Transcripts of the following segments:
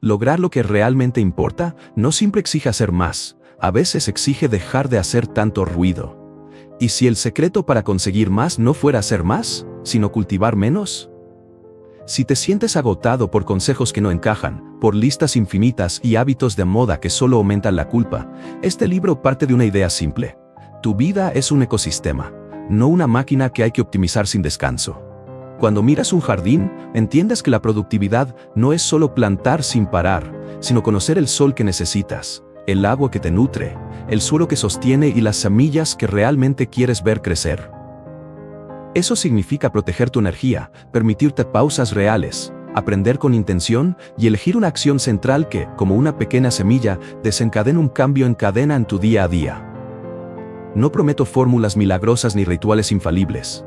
lograr lo que realmente importa no siempre exige hacer más, a veces exige dejar de hacer tanto ruido. ¿Y si el secreto para conseguir más no fuera hacer más, sino cultivar menos? Si te sientes agotado por consejos que no encajan, por listas infinitas y hábitos de moda que solo aumentan la culpa, este libro parte de una idea simple. Tu vida es un ecosistema, no una máquina que hay que optimizar sin descanso. Cuando miras un jardín, entiendes que la productividad no es solo plantar sin parar, sino conocer el sol que necesitas, el agua que te nutre, el suelo que sostiene y las semillas que realmente quieres ver crecer. Eso significa proteger tu energía, permitirte pausas reales, aprender con intención y elegir una acción central que, como una pequeña semilla, desencadena un cambio en cadena en tu día a día. No prometo fórmulas milagrosas ni rituales infalibles.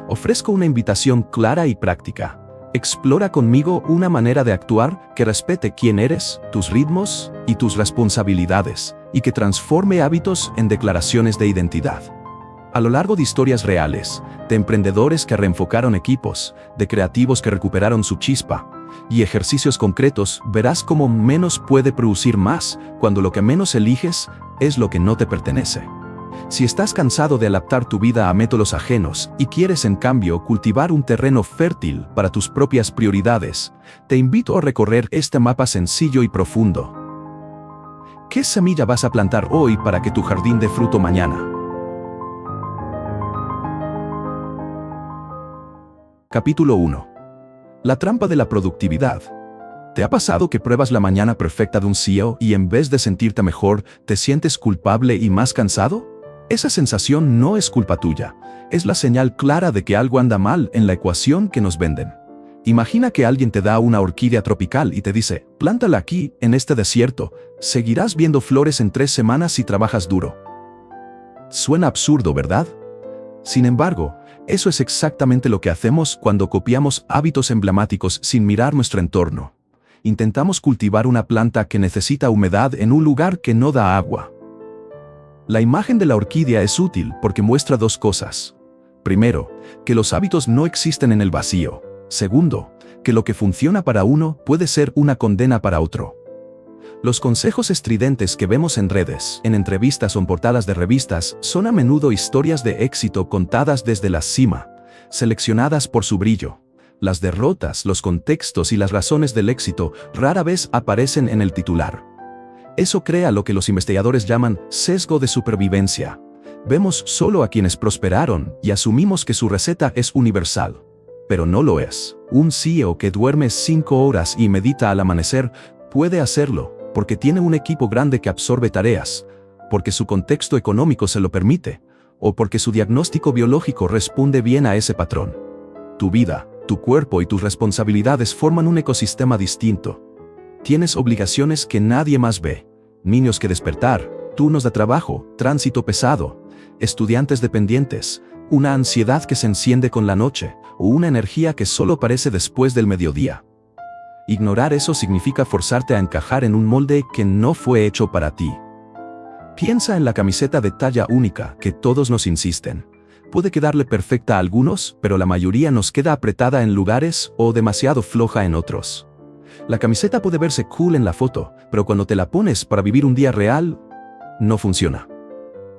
Ofrezco una invitación clara y práctica. Explora conmigo una manera de actuar que respete quién eres, tus ritmos y tus responsabilidades, y que transforme hábitos en declaraciones de identidad. A lo largo de historias reales, de emprendedores que reenfocaron equipos, de creativos que recuperaron su chispa, y ejercicios concretos, verás cómo menos puede producir más cuando lo que menos eliges es lo que no te pertenece. Si estás cansado de adaptar tu vida a métodos ajenos y quieres en cambio cultivar un terreno fértil para tus propias prioridades, te invito a recorrer este mapa sencillo y profundo. ¿Qué semilla vas a plantar hoy para que tu jardín dé fruto mañana? Capítulo 1. La trampa de la productividad. ¿Te ha pasado que pruebas la mañana perfecta de un CEO y en vez de sentirte mejor, te sientes culpable y más cansado? Esa sensación no es culpa tuya, es la señal clara de que algo anda mal en la ecuación que nos venden. Imagina que alguien te da una orquídea tropical y te dice, plántala aquí, en este desierto, seguirás viendo flores en 3 semanas si trabajas duro. Suena absurdo, ¿verdad? Sin embargo, eso es exactamente lo que hacemos cuando copiamos hábitos emblemáticos sin mirar nuestro entorno. Intentamos cultivar una planta que necesita humedad en un lugar que no da agua. La imagen de la orquídea es útil porque muestra 2 cosas. Primero, que los hábitos no existen en el vacío. Segundo, que lo que funciona para uno puede ser una condena para otro. Los consejos estridentes que vemos en redes, en entrevistas o en portadas de revistas, son a menudo historias de éxito contadas desde la cima, seleccionadas por su brillo. Las derrotas, los contextos y las razones del éxito rara vez aparecen en el titular. Eso crea lo que los investigadores llaman sesgo de supervivencia. Vemos solo a quienes prosperaron y asumimos que su receta es universal. Pero no lo es. Un CEO que duerme 5 horas y medita al amanecer puede hacerlo porque tiene un equipo grande que absorbe tareas, porque su contexto económico se lo permite, o porque su diagnóstico biológico responde bien a ese patrón. Tu vida, tu cuerpo y tus responsabilidades forman un ecosistema distinto. Tienes obligaciones que nadie más ve, niños que despertar, turnos de trabajo, tránsito pesado, estudiantes dependientes, una ansiedad que se enciende con la noche, o una energía que solo aparece después del mediodía. Ignorar eso significa forzarte a encajar en un molde que no fue hecho para ti. Piensa en la camiseta de talla única que todos nos insisten. Puede quedarle perfecta a algunos, pero la mayoría nos queda apretada en lugares o demasiado floja en otros. La camiseta puede verse cool en la foto, pero cuando te la pones para vivir un día real, no funciona.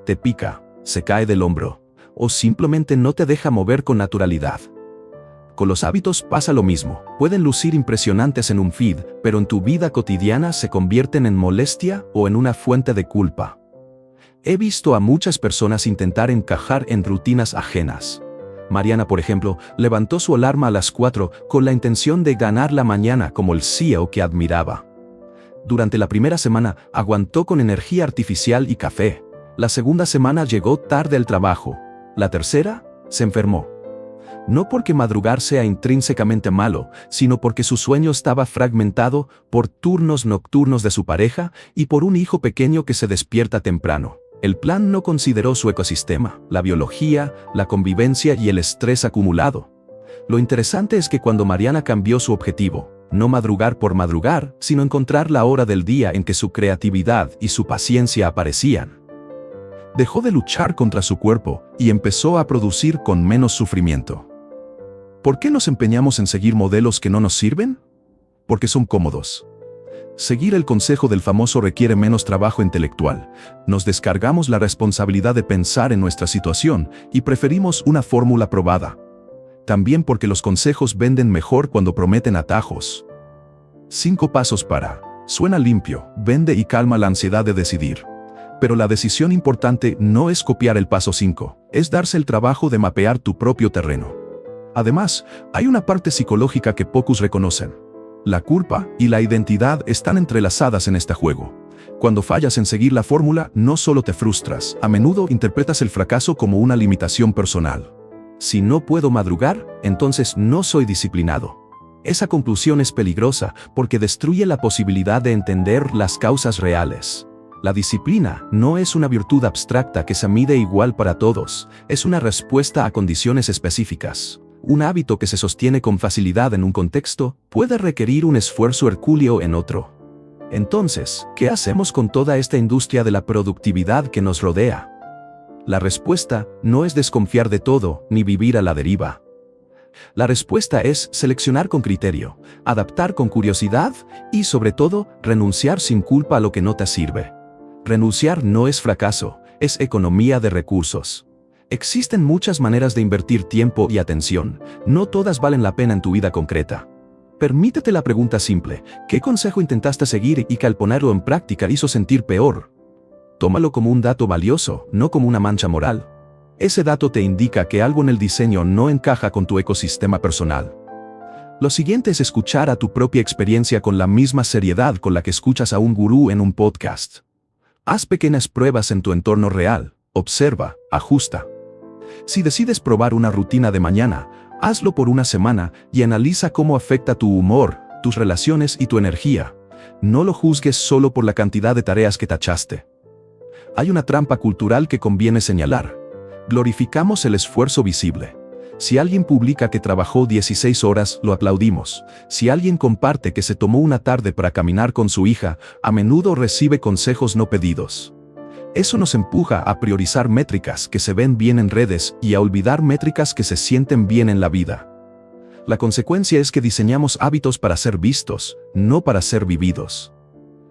Te pica, se cae del hombro, o simplemente no te deja mover con naturalidad. Con los hábitos pasa lo mismo. Pueden lucir impresionantes en un feed, pero en tu vida cotidiana se convierten en molestia o en una fuente de culpa. He visto a muchas personas intentar encajar en rutinas ajenas. Mariana, por ejemplo, levantó su alarma a las 4 con la intención de ganar la mañana como el CEO que admiraba. Durante la primera semana aguantó con energía artificial y café. La segunda semana llegó tarde al trabajo. La tercera, se enfermó. No porque madrugar sea intrínsecamente malo, sino porque su sueño estaba fragmentado por turnos nocturnos de su pareja y por un hijo pequeño que se despierta temprano. El plan no consideró su ecosistema, la biología, la convivencia y el estrés acumulado. Lo interesante es que cuando Mariana cambió su objetivo, no madrugar por madrugar, sino encontrar la hora del día en que su creatividad y su paciencia aparecían. Dejó de luchar contra su cuerpo y empezó a producir con menos sufrimiento. ¿Por qué nos empeñamos en seguir modelos que no nos sirven? Porque son cómodos. Seguir el consejo del famoso requiere menos trabajo intelectual. Nos descargamos la responsabilidad de pensar en nuestra situación y preferimos una fórmula probada. También porque los consejos venden mejor cuando prometen atajos. 5 pasos para. Suena limpio, vende y calma la ansiedad de decidir. Pero la decisión importante no es copiar el paso 5, es darse el trabajo de mapear tu propio terreno. Además, hay una parte psicológica que pocos reconocen. La culpa y la identidad están entrelazadas en este juego. Cuando fallas en seguir la fórmula, no solo te frustras, a menudo interpretas el fracaso como una limitación personal. Si no puedo madrugar, entonces no soy disciplinado. Esa conclusión es peligrosa porque destruye la posibilidad de entender las causas reales. La disciplina no es una virtud abstracta que se mide igual para todos, es una respuesta a condiciones específicas. Un hábito que se sostiene con facilidad en un contexto puede requerir un esfuerzo hercúleo en otro. Entonces, ¿qué hacemos con toda esta industria de la productividad que nos rodea? La respuesta no es desconfiar de todo ni vivir a la deriva. La respuesta es seleccionar con criterio, adaptar con curiosidad y, sobre todo, renunciar sin culpa a lo que no te sirve. Renunciar no es fracaso, es economía de recursos. Existen muchas maneras de invertir tiempo y atención, no todas valen la pena en tu vida concreta. Permítete la pregunta simple, ¿qué consejo intentaste seguir y que al ponerlo en práctica hizo sentir peor? Tómalo como un dato valioso, no como una mancha moral. Ese dato te indica que algo en el diseño no encaja con tu ecosistema personal. Lo siguiente es escuchar a tu propia experiencia con la misma seriedad con la que escuchas a un gurú en un podcast. Haz pequeñas pruebas en tu entorno real, observa, ajusta. Si decides probar una rutina de mañana, hazlo por una semana y analiza cómo afecta tu humor, tus relaciones y tu energía. No lo juzgues solo por la cantidad de tareas que tachaste. Hay una trampa cultural que conviene señalar. Glorificamos el esfuerzo visible. Si alguien publica que trabajó 16 horas, lo aplaudimos. Si alguien comparte que se tomó una tarde para caminar con su hija, a menudo recibe consejos no pedidos. Eso nos empuja a priorizar métricas que se ven bien en redes y a olvidar métricas que se sienten bien en la vida. La consecuencia es que diseñamos hábitos para ser vistos, no para ser vividos.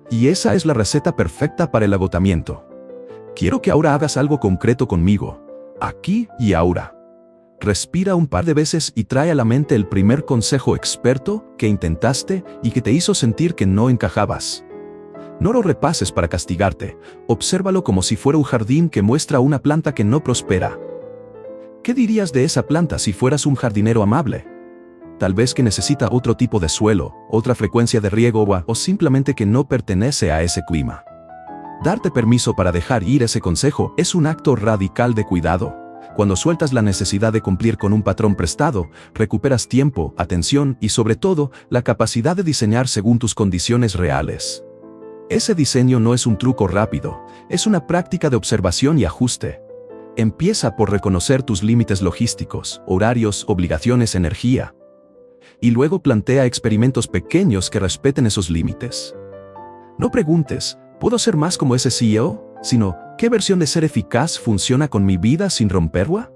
Y esa es la receta perfecta para el agotamiento. Quiero que ahora hagas algo concreto conmigo, aquí y ahora. Respira un par de veces y trae a la mente el primer consejo experto que intentaste y que te hizo sentir que no encajabas. No lo repases para castigarte, obsérvalo como si fuera un jardín que muestra una planta que no prospera. ¿Qué dirías de esa planta si fueras un jardinero amable? Tal vez que necesita otro tipo de suelo, otra frecuencia de riego o simplemente que no pertenece a ese clima. Darte permiso para dejar ir ese consejo es un acto radical de cuidado. Cuando sueltas la necesidad de cumplir con un patrón prestado, recuperas tiempo, atención y sobre todo, la capacidad de diseñar según tus condiciones reales. Ese diseño no es un truco rápido, es una práctica de observación y ajuste. Empieza por reconocer tus límites logísticos, horarios, obligaciones, energía. Y luego plantea experimentos pequeños que respeten esos límites. No preguntes, ¿puedo ser más como ese CEO? Sino, ¿qué versión de ser eficaz funciona con mi vida sin romperla?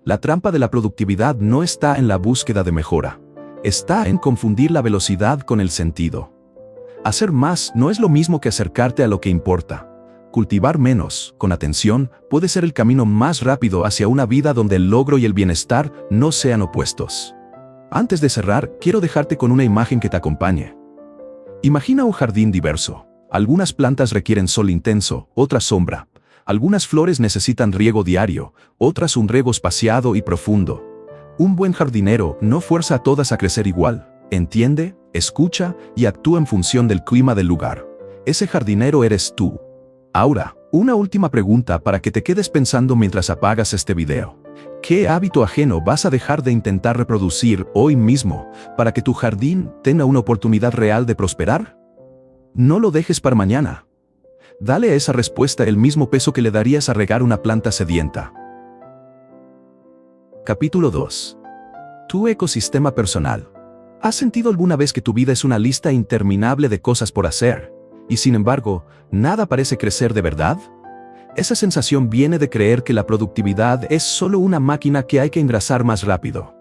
La trampa de la productividad no está en la búsqueda de mejora. Está en confundir la velocidad con el sentido. Hacer más no es lo mismo que acercarte a lo que importa. Cultivar menos, con atención, puede ser el camino más rápido hacia una vida donde el logro y el bienestar no sean opuestos. Antes de cerrar, quiero dejarte con una imagen que te acompañe. Imagina un jardín diverso. Algunas plantas requieren sol intenso, otras sombra. Algunas flores necesitan riego diario, otras un riego espaciado y profundo. Un buen jardinero no fuerza a todas a crecer igual. Entiende, escucha y actúa en función del clima del lugar. Ese jardinero eres tú. Ahora, una última pregunta para que te quedes pensando mientras apagas este video. ¿Qué hábito ajeno vas a dejar de intentar reproducir hoy mismo para que tu jardín tenga una oportunidad real de prosperar? No lo dejes para mañana. Dale a esa respuesta el mismo peso que le darías a regar una planta sedienta. Capítulo 2. Tu ecosistema personal. ¿Has sentido alguna vez que tu vida es una lista interminable de cosas por hacer, y sin embargo, nada parece crecer de verdad? Esa sensación viene de creer que la productividad es solo una máquina que hay que engrasar más rápido.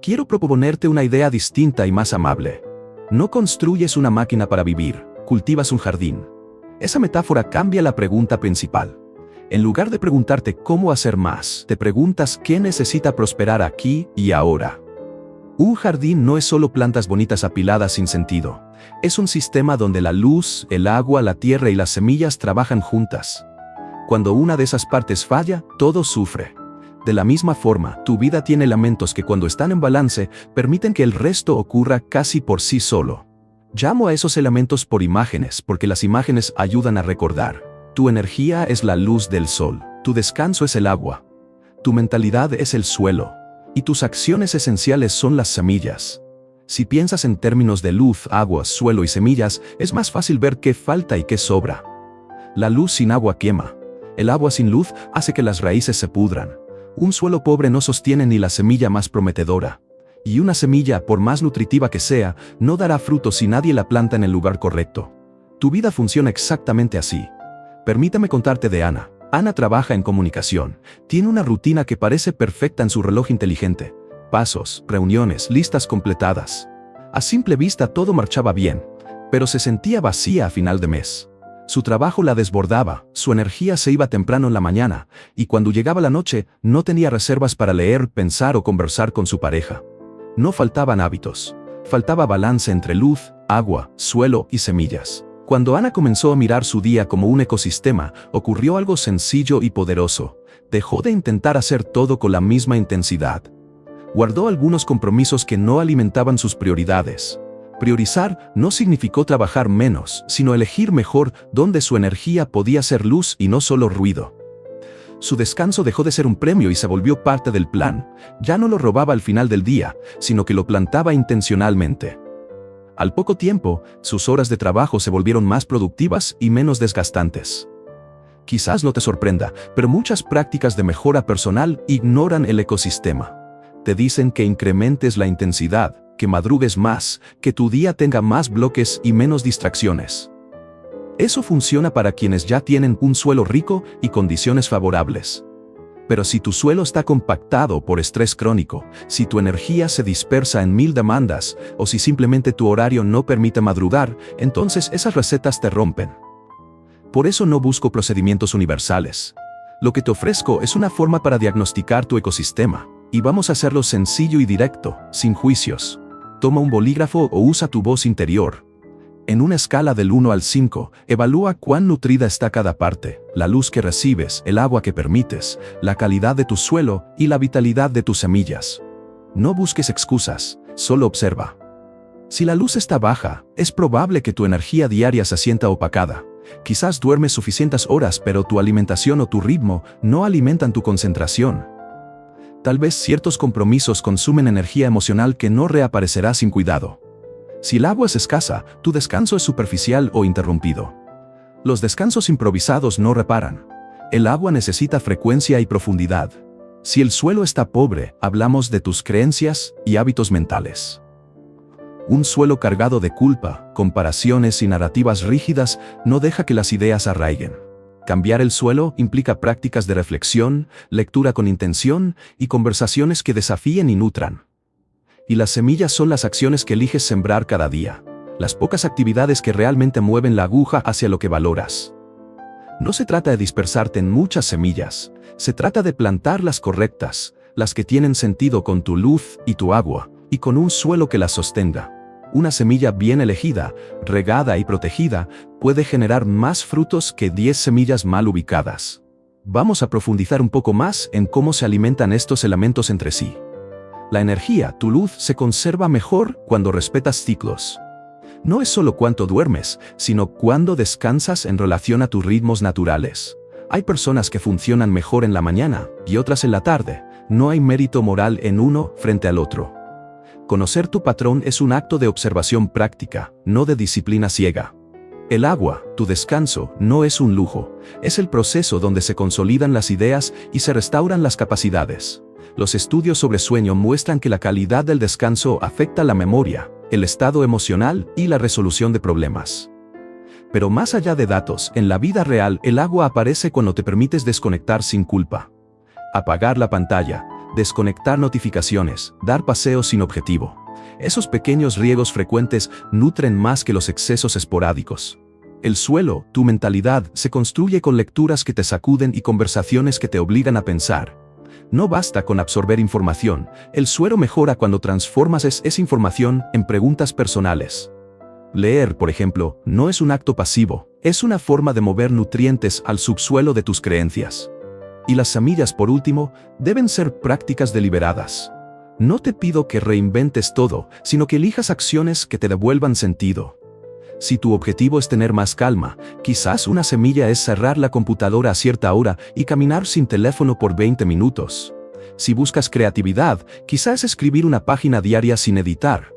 Quiero proponerte una idea distinta y más amable. No construyes una máquina para vivir, cultivas un jardín. Esa metáfora cambia la pregunta principal. En lugar de preguntarte cómo hacer más, te preguntas qué necesita prosperar aquí y ahora. Un jardín no es solo plantas bonitas apiladas sin sentido. Es un sistema donde la luz, el agua, la tierra y las semillas trabajan juntas. Cuando una de esas partes falla, todo sufre. De la misma forma, tu vida tiene elementos que cuando están en balance, permiten que el resto ocurra casi por sí solo. Llamo a esos elementos por imágenes, porque las imágenes ayudan a recordar. Tu energía es la luz del sol, tu descanso es el agua, tu mentalidad es el suelo, y tus acciones esenciales son las semillas. Si piensas en términos de luz, agua, suelo y semillas, es más fácil ver qué falta y qué sobra. La luz sin agua quema. El agua sin luz hace que las raíces se pudran. Un suelo pobre no sostiene ni la semilla más prometedora. Y una semilla, por más nutritiva que sea, no dará fruto si nadie la planta en el lugar correcto. Tu vida funciona exactamente así. Permítame contarte de Ana. Ana trabaja en comunicación. Tiene una rutina que parece perfecta en su reloj inteligente. Pasos, reuniones, listas completadas. A simple vista todo marchaba bien, pero se sentía vacía a final de mes. Su trabajo la desbordaba, su energía se iba temprano en la mañana, y cuando llegaba la noche no tenía reservas para leer, pensar o conversar con su pareja. No faltaban hábitos. Faltaba balance entre luz, agua, suelo y semillas. Cuando Ana comenzó a mirar su día como un ecosistema, ocurrió algo sencillo y poderoso. Dejó de intentar hacer todo con la misma intensidad. Guardó algunos compromisos que no alimentaban sus prioridades. Priorizar no significó trabajar menos, sino elegir mejor dónde su energía podía ser luz y no solo ruido. Su descanso dejó de ser un premio y se volvió parte del plan. Ya no lo robaba al final del día, sino que lo plantaba intencionalmente. Al poco tiempo, sus horas de trabajo se volvieron más productivas y menos desgastantes. Quizás no te sorprenda, pero muchas prácticas de mejora personal ignoran el ecosistema. Te dicen que incrementes la intensidad, que madrugues más, que tu día tenga más bloques y menos distracciones. Eso funciona para quienes ya tienen un suelo rico y condiciones favorables. Pero si tu suelo está compactado por estrés crónico, si tu energía se dispersa en 1000 demandas, o si simplemente tu horario no permite madrugar, entonces esas recetas te rompen. Por eso no busco procedimientos universales. Lo que te ofrezco es una forma para diagnosticar tu ecosistema, y vamos a hacerlo sencillo y directo, sin juicios. Toma un bolígrafo o usa tu voz interior. En una escala del 1 al 5, evalúa cuán nutrida está cada parte, la luz que recibes, el agua que permites, la calidad de tu suelo y la vitalidad de tus semillas. No busques excusas, solo observa. Si la luz está baja, es probable que tu energía diaria se sienta opacada. Quizás duermes suficientes horas, pero tu alimentación o tu ritmo no alimentan tu concentración. Tal vez ciertos compromisos consumen energía emocional que no reaparecerá sin cuidado. Si el agua es escasa, tu descanso es superficial o interrumpido. Los descansos improvisados no reparan. El agua necesita frecuencia y profundidad. Si el suelo está pobre, hablamos de tus creencias y hábitos mentales. Un suelo cargado de culpa, comparaciones y narrativas rígidas no deja que las ideas arraiguen. Cambiar el suelo implica prácticas de reflexión, lectura con intención y conversaciones que desafíen y nutran. Y las semillas son las acciones que eliges sembrar cada día, las pocas actividades que realmente mueven la aguja hacia lo que valoras. No se trata de dispersarte en muchas semillas, se trata de plantar las correctas, las que tienen sentido con tu luz y tu agua, y con un suelo que las sostenga. Una semilla bien elegida, regada y protegida, puede generar más frutos que 10 semillas mal ubicadas. Vamos a profundizar un poco más en cómo se alimentan estos elementos entre sí. La energía, tu luz, se conserva mejor cuando respetas ciclos. No es solo cuánto duermes, sino cuándo descansas en relación a tus ritmos naturales. Hay personas que funcionan mejor en la mañana y otras en la tarde. No hay mérito moral en uno frente al otro. Conocer tu patrón es un acto de observación práctica, no de disciplina ciega. El agua, tu descanso, no es un lujo, es el proceso donde se consolidan las ideas y se restauran las capacidades. Los estudios sobre sueño muestran que la calidad del descanso afecta la memoria, el estado emocional y la resolución de problemas. Pero más allá de datos, en la vida real el agua aparece cuando te permites desconectar sin culpa. Apagar la pantalla, desconectar notificaciones, dar paseos sin objetivo. Esos pequeños riegos frecuentes nutren más que los excesos esporádicos. El suelo, tu mentalidad, se construye con lecturas que te sacuden y conversaciones que te obligan a pensar. No basta con absorber información, el suelo mejora cuando transformas esa información en preguntas personales. Leer, por ejemplo, no es un acto pasivo, es una forma de mover nutrientes al subsuelo de tus creencias. Y las semillas, por último, deben ser prácticas deliberadas. No te pido que reinventes todo, sino que elijas acciones que te devuelvan sentido. Si tu objetivo es tener más calma, quizás una semilla es cerrar la computadora a cierta hora y caminar sin teléfono por 20 minutos. Si buscas creatividad, quizás escribir una página diaria sin editar.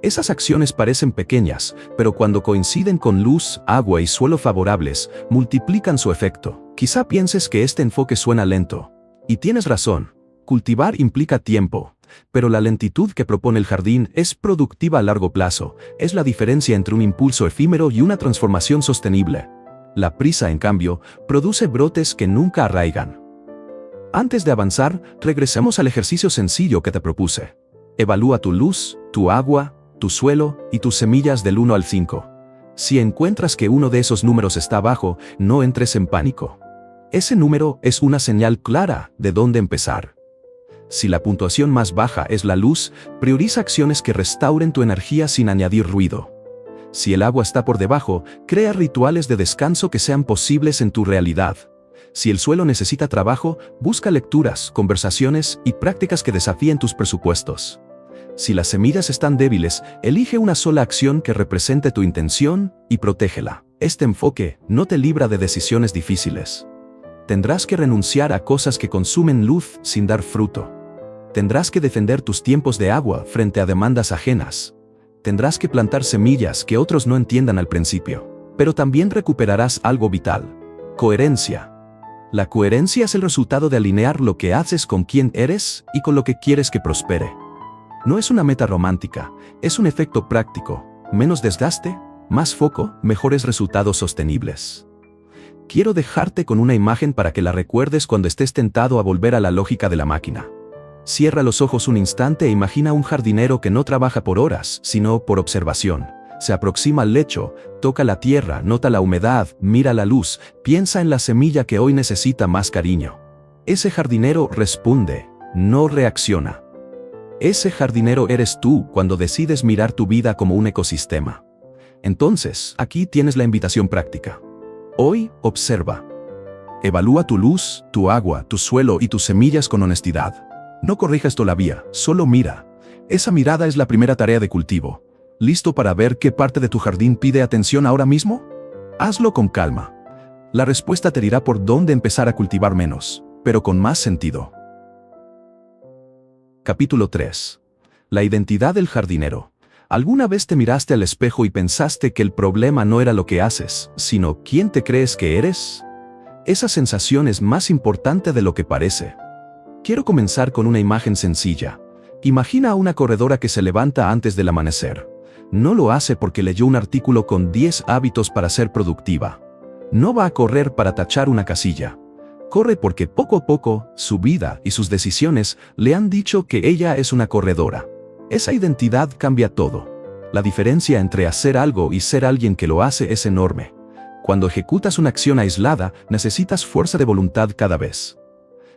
Esas acciones parecen pequeñas, pero cuando coinciden con luz, agua y suelo favorables, multiplican su efecto. Quizá pienses que este enfoque suena lento. Y tienes razón, cultivar implica tiempo. Pero la lentitud que propone el jardín es productiva a largo plazo, es la diferencia entre un impulso efímero y una transformación sostenible. La prisa, en cambio, produce brotes que nunca arraigan. Antes de avanzar, regresemos al ejercicio sencillo que te propuse. Evalúa tu luz, tu agua, tu suelo y tus semillas del 1 al 5. Si encuentras que uno de esos números está bajo, no entres en pánico. Ese número es una señal clara de dónde empezar. Si la puntuación más baja es la luz, prioriza acciones que restauren tu energía sin añadir ruido. Si el agua está por debajo, crea rituales de descanso que sean posibles en tu realidad. Si el suelo necesita trabajo, busca lecturas, conversaciones y prácticas que desafíen tus presupuestos. Si las semillas están débiles, elige una sola acción que represente tu intención y protégela. Este enfoque no te libra de decisiones difíciles. Tendrás que renunciar a cosas que consumen luz sin dar fruto. Tendrás que defender tus tiempos de agua frente a demandas ajenas. Tendrás que plantar semillas que otros no entiendan al principio. Pero también recuperarás algo vital: coherencia. La coherencia es el resultado de alinear lo que haces con quién eres y con lo que quieres que prospere. No es una meta romántica, es un efecto práctico. Menos desgaste, más foco, mejores resultados sostenibles. Quiero dejarte con una imagen para que la recuerdes cuando estés tentado a volver a la lógica de la máquina. Cierra los ojos un instante e imagina un jardinero que no trabaja por horas, sino por observación. Se aproxima al lecho, toca la tierra, nota la humedad, mira la luz, piensa en la semilla que hoy necesita más cariño. Ese jardinero responde, no reacciona. Ese jardinero eres tú cuando decides mirar tu vida como un ecosistema. Entonces, aquí tienes la invitación práctica. Hoy, observa. Evalúa tu luz, tu agua, tu suelo y tus semillas con honestidad. No corrijas todavía, solo mira. Esa mirada es la primera tarea de cultivo. ¿Listo para ver qué parte de tu jardín pide atención ahora mismo? Hazlo con calma. La respuesta te dirá por dónde empezar a cultivar menos, pero con más sentido. Capítulo 3. La identidad del jardinero. ¿Alguna vez te miraste al espejo y pensaste que el problema no era lo que haces, sino quién te crees que eres? Esa sensación es más importante de lo que parece. Quiero comenzar con una imagen sencilla. Imagina a una corredora que se levanta antes del amanecer. No lo hace porque leyó un artículo con 10 hábitos para ser productiva. No va a correr para tachar una casilla. Corre porque poco a poco, su vida y sus decisiones le han dicho que ella es una corredora. Esa identidad cambia todo. La diferencia entre hacer algo y ser alguien que lo hace es enorme. Cuando ejecutas una acción aislada, necesitas fuerza de voluntad cada vez.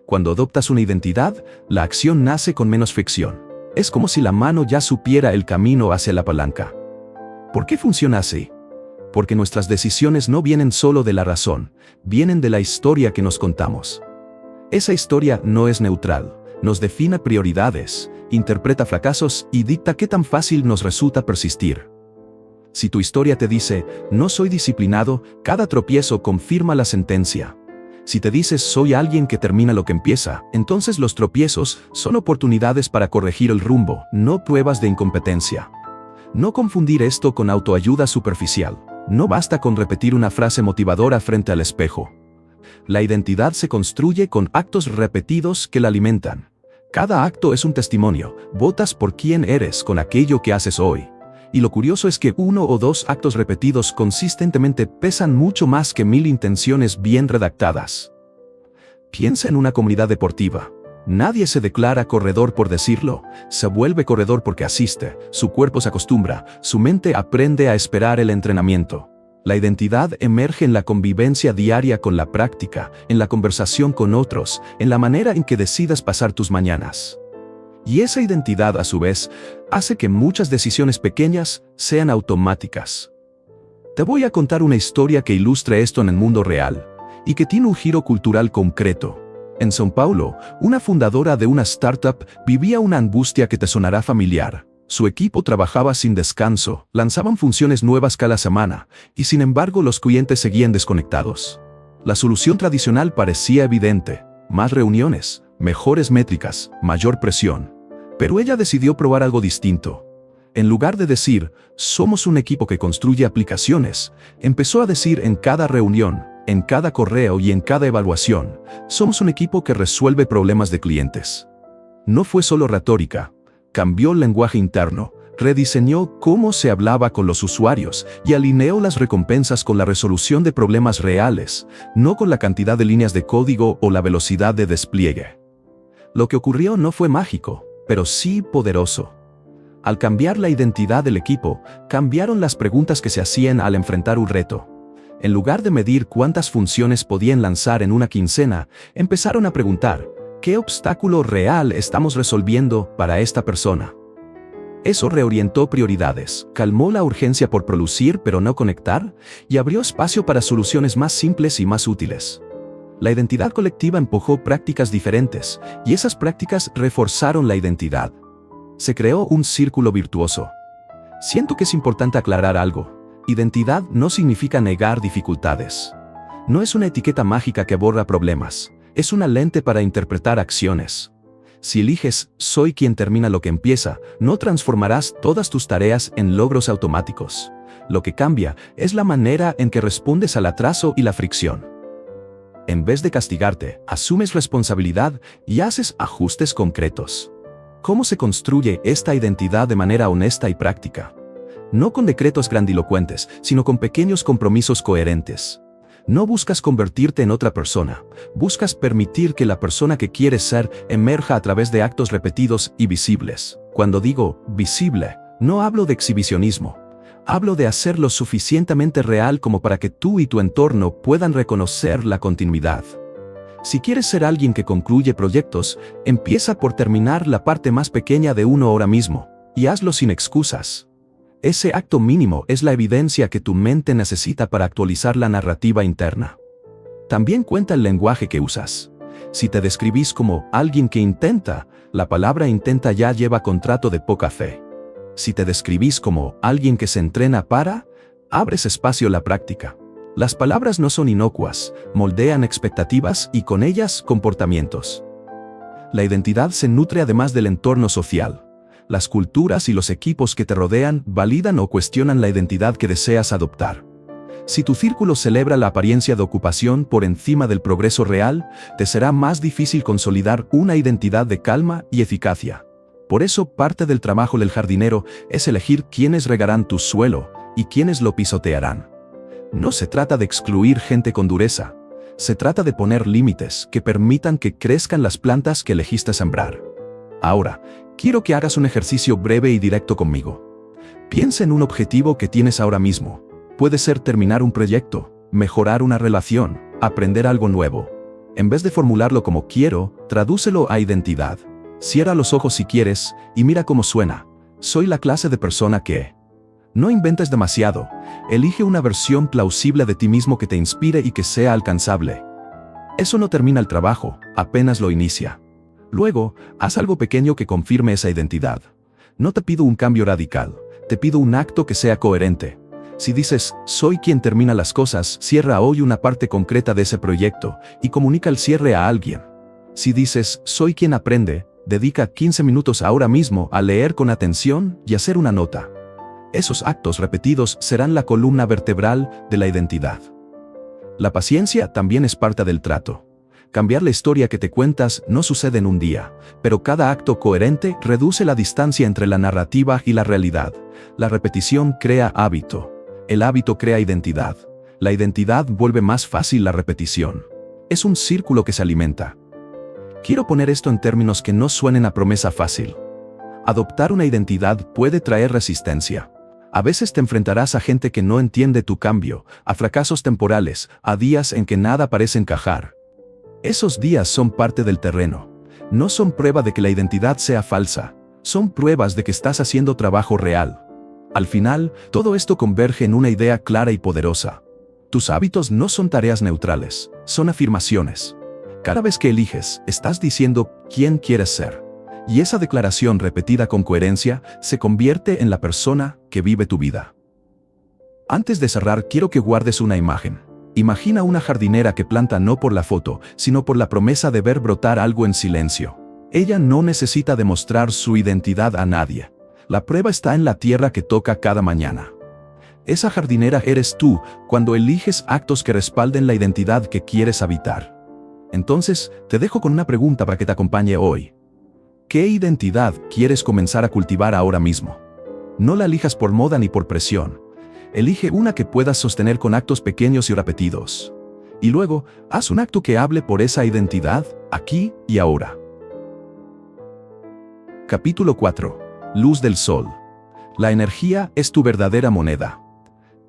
Cuando adoptas una identidad, la acción nace con menos fricción. Es como si la mano ya supiera el camino hacia la palanca. ¿Por qué funciona así? Porque nuestras decisiones no vienen solo de la razón, vienen de la historia que nos contamos. Esa historia no es neutral, nos define prioridades, interpreta fracasos y dicta qué tan fácil nos resulta persistir. Si tu historia te dice, no soy disciplinado, cada tropiezo confirma la sentencia. Si te dices, soy alguien que termina lo que empieza, entonces los tropiezos son oportunidades para corregir el rumbo, no pruebas de incompetencia. No confundir esto con autoayuda superficial. No basta con repetir una frase motivadora frente al espejo. La identidad se construye con actos repetidos que la alimentan. Cada acto es un testimonio. Votas por quién eres con aquello que haces hoy. Y lo curioso es que 1 o 2 actos repetidos consistentemente pesan mucho más que 1000 intenciones bien redactadas. Piensa en una comunidad deportiva. Nadie se declara corredor por decirlo, se vuelve corredor porque asiste, su cuerpo se acostumbra, su mente aprende a esperar el entrenamiento. La identidad emerge en la convivencia diaria con la práctica, en la conversación con otros, en la manera en que decidas pasar tus mañanas. Y esa identidad, a su vez, hace que muchas decisiones pequeñas sean automáticas. Te voy a contar una historia que ilustre esto en el mundo real, y que tiene un giro cultural concreto. En São Paulo, una fundadora de una startup vivía una angustia que te sonará familiar. Su equipo trabajaba sin descanso, lanzaban funciones nuevas cada semana, y sin embargo los clientes seguían desconectados. La solución tradicional parecía evidente: más reuniones, mejores métricas, mayor presión. Pero ella decidió probar algo distinto. En lugar de decir, somos un equipo que construye aplicaciones, empezó a decir en cada reunión, en cada correo y en cada evaluación, somos un equipo que resuelve problemas de clientes. No fue solo retórica, cambió el lenguaje interno, rediseñó cómo se hablaba con los usuarios y alineó las recompensas con la resolución de problemas reales, no con la cantidad de líneas de código o la velocidad de despliegue. Lo que ocurrió no fue mágico, pero sí poderoso. Al cambiar la identidad del equipo, cambiaron las preguntas que se hacían al enfrentar un reto. En lugar de medir cuántas funciones podían lanzar en una quincena, empezaron a preguntar, ¿qué obstáculo real estamos resolviendo para esta persona? Eso reorientó prioridades, calmó la urgencia por producir pero no conectar, y abrió espacio para soluciones más simples y más útiles. La identidad colectiva empujó prácticas diferentes, y esas prácticas reforzaron la identidad. Se creó un círculo virtuoso. Siento que es importante aclarar algo. Identidad no significa negar dificultades. No es una etiqueta mágica que borra problemas, es una lente para interpretar acciones. Si eliges soy quien termina lo que empieza, no transformarás todas tus tareas en logros automáticos. Lo que cambia es la manera en que respondes al atraso y la fricción. En vez de castigarte, asumes responsabilidad y haces ajustes concretos. ¿Cómo se construye esta identidad de manera honesta y práctica? No con decretos grandilocuentes, sino con pequeños compromisos coherentes. No buscas convertirte en otra persona, buscas permitir que la persona que quieres ser emerja a través de actos repetidos y visibles. Cuando digo visible, no hablo de exhibicionismo. Hablo de hacerlo suficientemente real como para que tú y tu entorno puedan reconocer la continuidad. Si quieres ser alguien que concluye proyectos, empieza por terminar la parte más pequeña de uno ahora mismo, y hazlo sin excusas. Ese acto mínimo es la evidencia que tu mente necesita para actualizar la narrativa interna. También cuenta el lenguaje que usas. Si te describís como alguien que intenta, la palabra intenta ya lleva contrato de poca fe. Si te describís como alguien que se entrena para, abres espacio a la práctica. Las palabras no son inocuas, moldean expectativas y con ellas comportamientos. La identidad se nutre además del entorno social. Las culturas y los equipos que te rodean validan o cuestionan la identidad que deseas adoptar. Si tu círculo celebra la apariencia de ocupación por encima del progreso real, te será más difícil consolidar una identidad de calma y eficacia. Por eso, parte del trabajo del jardinero es elegir quiénes regarán tu suelo y quiénes lo pisotearán. No se trata de excluir gente con dureza. Se trata de poner límites que permitan que crezcan las plantas que elegiste sembrar. Ahora, quiero que hagas un ejercicio breve y directo conmigo. Piensa en un objetivo que tienes ahora mismo. Puede ser terminar un proyecto, mejorar una relación, aprender algo nuevo. En vez de formularlo como quiero, tradúcelo a identidad. Cierra los ojos si quieres y mira cómo suena. Soy la clase de persona que... No inventes demasiado. Elige una versión plausible de ti mismo que te inspire y que sea alcanzable. Eso no termina el trabajo, apenas lo inicia. Luego, haz algo pequeño que confirme esa identidad. No te pido un cambio radical, te pido un acto que sea coherente. Si dices, soy quien termina las cosas, cierra hoy una parte concreta de ese proyecto y comunica el cierre a alguien. Si dices, soy quien aprende, dedica 15 minutos ahora mismo a leer con atención y hacer una nota. Esos actos repetidos serán la columna vertebral de la identidad. La paciencia también es parte del trato. Cambiar la historia que te cuentas no sucede en un día, pero cada acto coherente reduce la distancia entre la narrativa y la realidad. La repetición crea hábito. El hábito crea identidad. La identidad vuelve más fácil la repetición. Es un círculo que se alimenta. Quiero poner esto en términos que no suenen a promesa fácil. Adoptar una identidad puede traer resistencia. A veces te enfrentarás a gente que no entiende tu cambio, a fracasos temporales, a días en que nada parece encajar. Esos días son parte del terreno. No son prueba de que la identidad sea falsa, son pruebas de que estás haciendo trabajo real. Al final, todo esto converge en una idea clara y poderosa. Tus hábitos no son tareas neutrales, son afirmaciones. Cada vez que eliges, estás diciendo quién quieres ser. Y esa declaración repetida con coherencia se convierte en la persona que vive tu vida. Antes de cerrar, quiero que guardes una imagen. Imagina una jardinera que planta no por la foto, sino por la promesa de ver brotar algo en silencio. Ella no necesita demostrar su identidad a nadie. La prueba está en la tierra que toca cada mañana. Esa jardinera eres tú cuando eliges actos que respalden la identidad que quieres habitar. Entonces, te dejo con una pregunta para que te acompañe hoy. ¿Qué identidad quieres comenzar a cultivar ahora mismo? No la elijas por moda ni por presión. Elige una que puedas sostener con actos pequeños y repetidos. Y luego, haz un acto que hable por esa identidad, aquí y ahora. Capítulo 4. Luz del sol. La energía es tu verdadera moneda.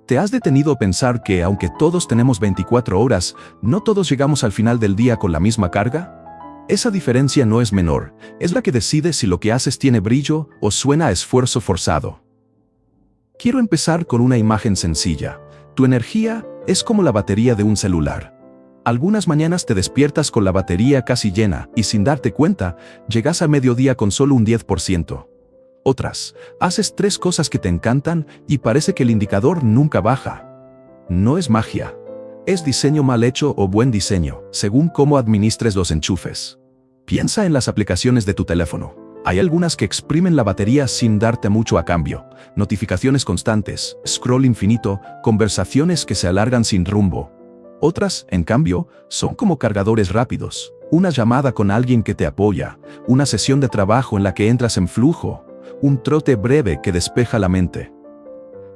¿Te has detenido a pensar que, aunque todos tenemos 24 horas, no todos llegamos al final del día con la misma carga? Esa diferencia no es menor, es la que decide si lo que haces tiene brillo o suena a esfuerzo forzado. Quiero empezar con una imagen sencilla. Tu energía es como la batería de un celular. Algunas mañanas te despiertas con la batería casi llena y sin darte cuenta, llegas al mediodía con solo un 10%. Otras, haces 3 cosas que te encantan y parece que el indicador nunca baja. No es magia. Es diseño mal hecho o buen diseño, según cómo administres los enchufes. Piensa en las aplicaciones de tu teléfono. Hay algunas que exprimen la batería sin darte mucho a cambio. Notificaciones constantes, scroll infinito, conversaciones que se alargan sin rumbo. Otras, en cambio, son como cargadores rápidos. Una llamada con alguien que te apoya, una sesión de trabajo en la que entras en flujo, un trote breve que despeja la mente.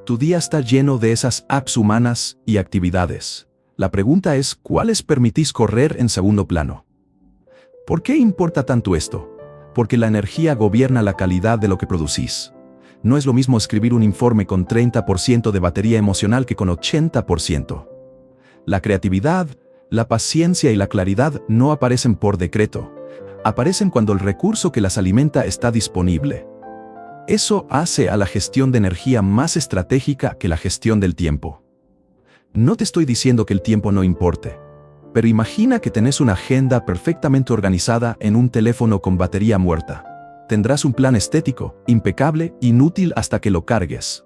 Tu día está lleno de esas apps humanas y actividades. La pregunta es, ¿cuáles permitís correr en segundo plano? ¿Por qué importa tanto esto? Porque la energía gobierna la calidad de lo que producís. No es lo mismo escribir un informe con 30% de batería emocional que con 80%. La creatividad, la paciencia y la claridad no aparecen por decreto. Aparecen cuando el recurso que las alimenta está disponible. Eso hace a la gestión de energía más estratégica que la gestión del tiempo. No te estoy diciendo que el tiempo no importe, pero imagina que tenés una agenda perfectamente organizada en un teléfono con batería muerta. Tendrás un plan estético, impecable, inútil hasta que lo cargues.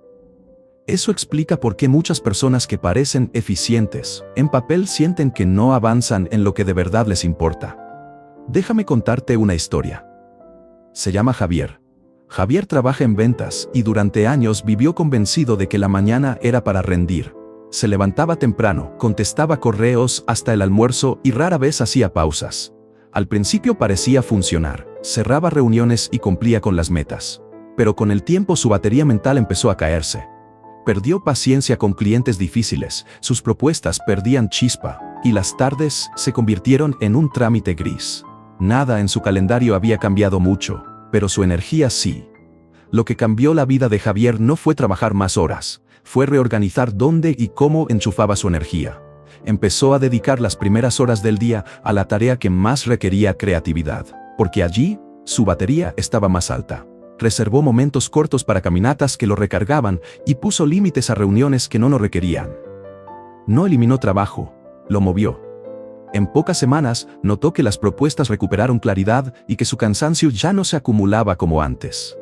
Eso explica por qué muchas personas que parecen eficientes, en papel sienten que no avanzan en lo que de verdad les importa. Déjame contarte una historia. Se llama Javier. Javier trabaja en ventas y durante años vivió convencido de que la mañana era para rendir. Se levantaba temprano, contestaba correos hasta el almuerzo y rara vez hacía pausas. Al principio parecía funcionar, cerraba reuniones y cumplía con las metas. Pero con el tiempo su batería mental empezó a caerse. Perdió paciencia con clientes difíciles, sus propuestas perdían chispa, y las tardes se convirtieron en un trámite gris. Nada en su calendario había cambiado mucho, pero su energía sí. Lo que cambió la vida de Javier no fue trabajar más horas, fue reorganizar dónde y cómo enchufaba su energía. Empezó a dedicar las primeras horas del día a la tarea que más requería creatividad, porque allí su batería estaba más alta. Reservó momentos cortos para caminatas que lo recargaban y puso límites a reuniones que no lo requerían. No eliminó trabajo, lo movió. En pocas semanas notó que las propuestas recuperaron claridad y que su cansancio ya no se acumulaba como antes.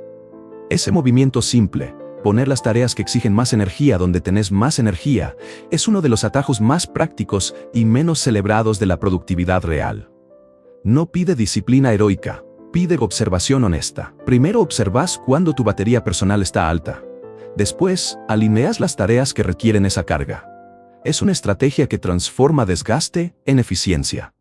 Ese movimiento simple, poner las tareas que exigen más energía donde tenés más energía, es uno de los atajos más prácticos y menos celebrados de la productividad real. No pide disciplina heroica, pide observación honesta. Primero observas cuando tu batería personal está alta. Después, alineas las tareas que requieren esa carga. Es una estrategia que transforma desgaste en eficiencia.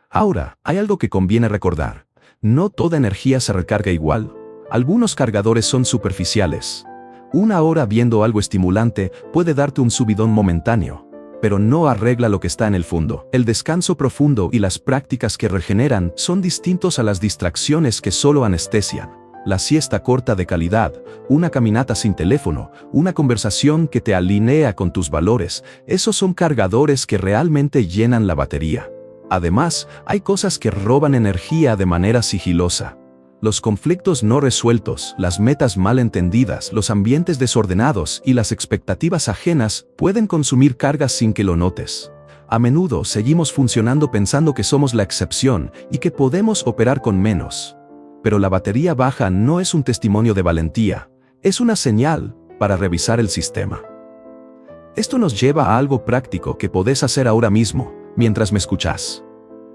Ahora, hay algo que conviene recordar. No toda energía se recarga igual. Algunos cargadores son superficiales. Una hora viendo algo estimulante puede darte un subidón momentáneo, pero no arregla lo que está en el fondo. El descanso profundo y las prácticas que regeneran son distintos a las distracciones que solo anestesian. La siesta corta de calidad, una caminata sin teléfono, una conversación que te alinea con tus valores, esos son cargadores que realmente llenan la batería. Además, hay cosas que roban energía de manera sigilosa. Los conflictos no resueltos, las metas mal entendidas, los ambientes desordenados y las expectativas ajenas pueden consumir cargas sin que lo notes. A menudo seguimos funcionando pensando que somos la excepción y que podemos operar con menos. Pero la batería baja no es un testimonio de valentía, es una señal para revisar el sistema. Esto nos lleva a algo práctico que podés hacer ahora mismo, mientras me escuchás.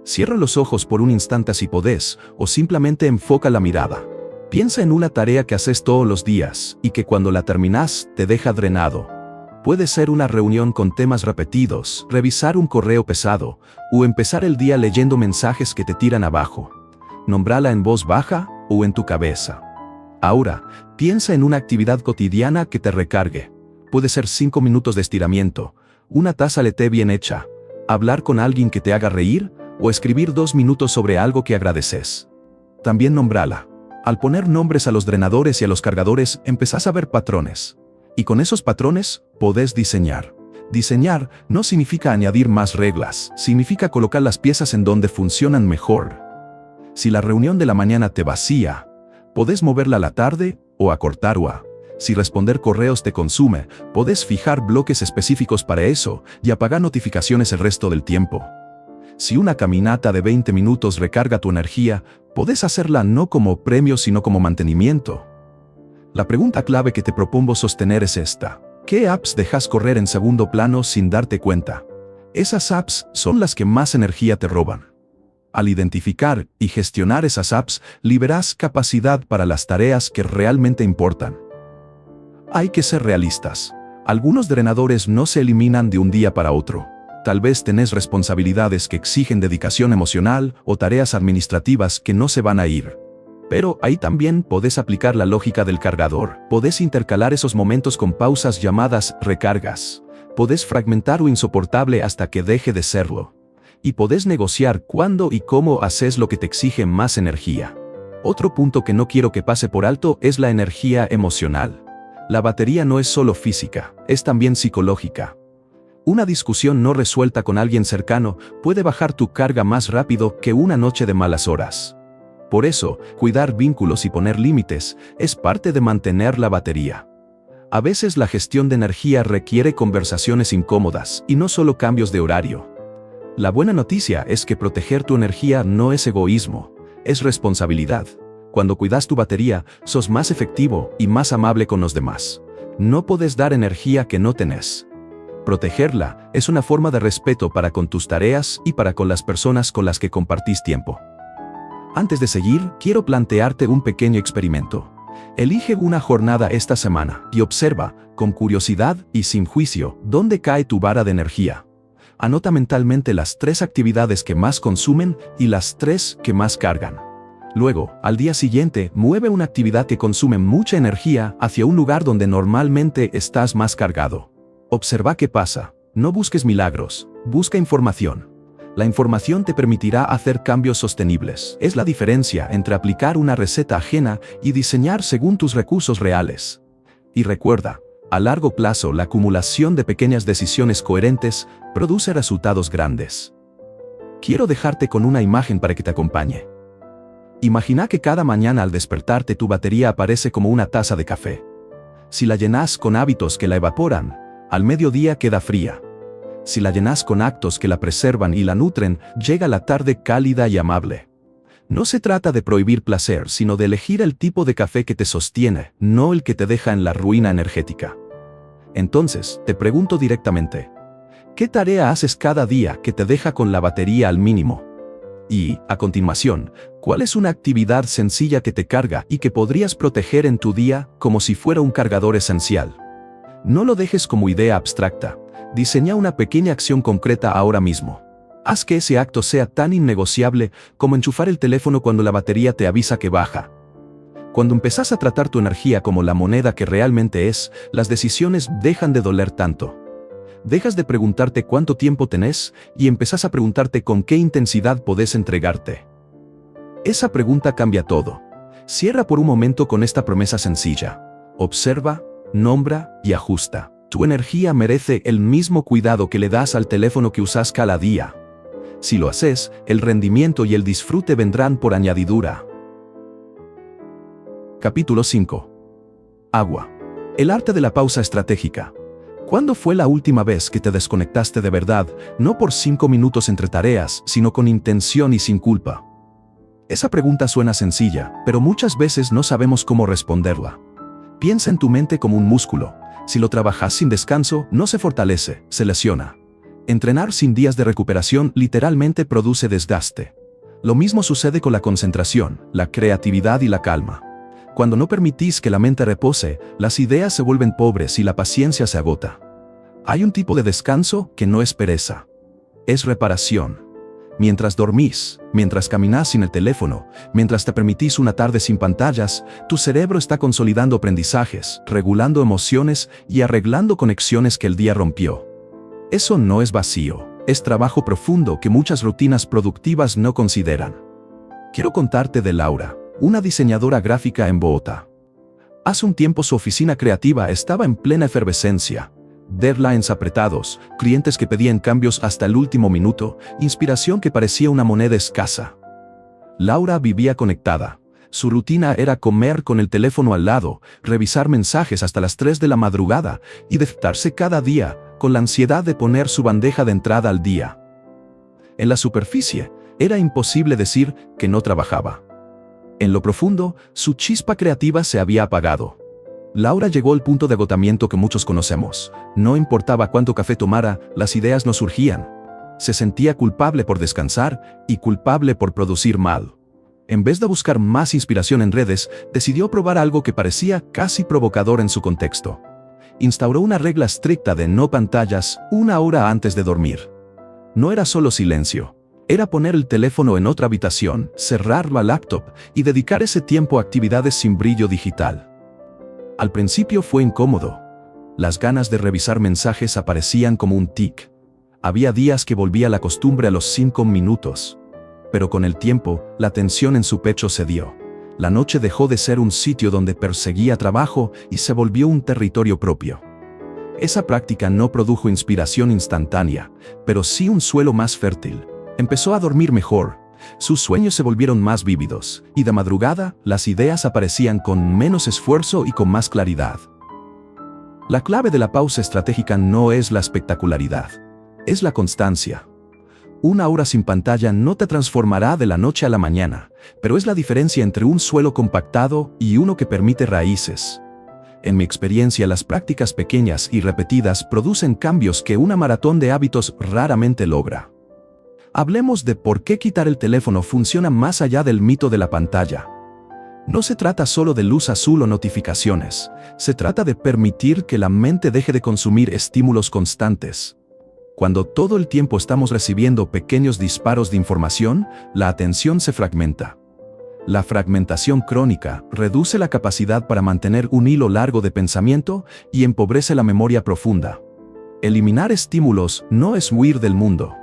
Cierra los ojos por un instante si podés, o simplemente enfoca la mirada. Piensa en una tarea que haces todos los días y que cuando la terminás te deja drenado. Puede ser una reunión con temas repetidos, revisar un correo pesado, o empezar el día leyendo mensajes que te tiran abajo. Nómbrala en voz baja o en tu cabeza. Ahora, piensa en una actividad cotidiana que te recargue. Puede ser 5 minutos de estiramiento, una taza de té bien hecha, hablar con alguien que te haga reír o escribir 2 minutos sobre algo que agradeces. También nómbrala. Al poner nombres a los drenadores y a los cargadores, empezás a ver patrones. Y con esos patrones, podés diseñar. Diseñar no significa añadir más reglas, significa colocar las piezas en donde funcionan mejor. Si la reunión de la mañana te vacía, podés moverla a la tarde o acortarla. Si responder correos te consume, podés fijar bloques específicos para eso y apagar notificaciones el resto del tiempo. Si una caminata de 20 minutos recarga tu energía, podés hacerla no como premio sino como mantenimiento. La pregunta clave que te propongo sostener es esta. ¿Qué apps dejas correr en segundo plano sin darte cuenta? Esas apps son las que más energía te roban. Al identificar y gestionar esas apps, liberas capacidad para las tareas que realmente importan. Hay que ser realistas. Algunos drenadores no se eliminan de un día para otro. Tal vez tenés responsabilidades que exigen dedicación emocional o tareas administrativas que no se van a ir. Pero ahí también podés aplicar la lógica del cargador. Podés intercalar esos momentos con pausas llamadas recargas. Podés fragmentar lo insoportable hasta que deje de serlo. Y podés negociar cuándo y cómo haces lo que te exige más energía. Otro punto que no quiero que pase por alto es la energía emocional. La batería no es solo física, es también psicológica. Una discusión no resuelta con alguien cercano puede bajar tu carga más rápido que una noche de malas horas. Por eso, cuidar vínculos y poner límites es parte de mantener la batería. A veces la gestión de energía requiere conversaciones incómodas y no solo cambios de horario. La buena noticia es que proteger tu energía no es egoísmo, es responsabilidad. Cuando cuidas tu batería, sos más efectivo y más amable con los demás. No podés dar energía que no tenés. Protegerla es una forma de respeto para con tus tareas y para con las personas con las que compartís tiempo. Antes de seguir, quiero plantearte un pequeño experimento. Elige una jornada esta semana y observa, con curiosidad y sin juicio, dónde cae tu vara de energía. Anota mentalmente las 3 actividades que más consumen y las 3 que más cargan. Luego, al día siguiente, mueve una actividad que consume mucha energía hacia un lugar donde normalmente estás más cargado. Observa qué pasa. No busques milagros, busca información. La información te permitirá hacer cambios sostenibles. Es la diferencia entre aplicar una receta ajena y diseñar según tus recursos reales. Y recuerda, a largo plazo la acumulación de pequeñas decisiones coherentes produce resultados grandes. Quiero dejarte con una imagen para que te acompañe. Imagina que cada mañana al despertarte tu batería aparece como una taza de café. Si la llenas con hábitos que la evaporan, al mediodía queda fría. Si la llenas con actos que la preservan y la nutren, llega la tarde cálida y amable. No se trata de prohibir placer, sino de elegir el tipo de café que te sostiene, no el que te deja en la ruina energética. Entonces, te pregunto directamente, ¿qué tarea haces cada día que te deja con la batería al mínimo? Y, a continuación, ¿cuál es una actividad sencilla que te carga y que podrías proteger en tu día como si fuera un cargador esencial? No lo dejes como idea abstracta. Diseña una pequeña acción concreta ahora mismo. Haz que ese acto sea tan innegociable como enchufar el teléfono cuando la batería te avisa que baja. Cuando empezás a tratar tu energía como la moneda que realmente es, las decisiones dejan de doler tanto. Dejas de preguntarte cuánto tiempo tenés y empezás a preguntarte con qué intensidad podés entregarte. Esa pregunta cambia todo. Cierra por un momento con esta promesa sencilla. Observa, nombra y ajusta. Tu energía merece el mismo cuidado que le das al teléfono que usas cada día. Si lo haces, el rendimiento y el disfrute vendrán por añadidura. Capítulo 5. Agua. El arte de la pausa estratégica. ¿Cuándo fue la última vez que te desconectaste de verdad, no por 5 minutos entre tareas, sino con intención y sin culpa? Esa pregunta suena sencilla, pero muchas veces no sabemos cómo responderla. Piensa en tu mente como un músculo. Si lo trabajas sin descanso, no se fortalece, se lesiona. Entrenar sin días de recuperación literalmente produce desgaste. Lo mismo sucede con la concentración, la creatividad y la calma. Cuando no permitís que la mente repose, las ideas se vuelven pobres y la paciencia se agota. Hay un tipo de descanso que no es pereza. Es reparación. Mientras dormís, mientras caminás sin el teléfono, mientras te permitís una tarde sin pantallas, tu cerebro está consolidando aprendizajes, regulando emociones y arreglando conexiones que el día rompió. Eso no es vacío, es trabajo profundo que muchas rutinas productivas no consideran. Quiero contarte de Laura, una diseñadora gráfica en Bogotá. Hace un tiempo su oficina creativa estaba en plena efervescencia. Deadlines apretados, clientes que pedían cambios hasta el último minuto, inspiración que parecía una moneda escasa. Laura vivía conectada. Su rutina era comer con el teléfono al lado, revisar mensajes hasta las 3 de la madrugada y despertarse cada día con la ansiedad de poner su bandeja de entrada al día. En la superficie, era imposible decir que no trabajaba. En lo profundo, su chispa creativa se había apagado. Laura llegó al punto de agotamiento que muchos conocemos. No importaba cuánto café tomara, las ideas no surgían. Se sentía culpable por descansar y culpable por producir mal. En vez de buscar más inspiración en redes, decidió probar algo que parecía casi provocador en su contexto. Instauró una regla estricta de no pantallas 1 hora antes de dormir. No era solo silencio. Era poner el teléfono en otra habitación, cerrar la laptop y dedicar ese tiempo a actividades sin brillo digital. Al principio fue incómodo. Las ganas de revisar mensajes aparecían como un tic. Había días que volvía a la costumbre a los 5 minutos. Pero con el tiempo, la tensión en su pecho cedió. La noche dejó de ser un sitio donde perseguía trabajo y se volvió un territorio propio. Esa práctica no produjo inspiración instantánea, pero sí un suelo más fértil. Empezó a dormir mejor. Sus sueños se volvieron más vívidos, y de madrugada, las ideas aparecían con menos esfuerzo y con más claridad. La clave de la pausa estratégica no es la espectacularidad, es la constancia. 1 hora sin pantalla no te transformará de la noche a la mañana, pero es la diferencia entre un suelo compactado y uno que permite raíces. En mi experiencia, las prácticas pequeñas y repetidas producen cambios que una maratón de hábitos raramente logra. Hablemos de por qué quitar el teléfono funciona más allá del mito de la pantalla. No se trata solo de luz azul o notificaciones, se trata de permitir que la mente deje de consumir estímulos constantes. Cuando todo el tiempo estamos recibiendo pequeños disparos de información, la atención se fragmenta. La fragmentación crónica reduce la capacidad para mantener un hilo largo de pensamiento y empobrece la memoria profunda. Eliminar estímulos no es huir del mundo.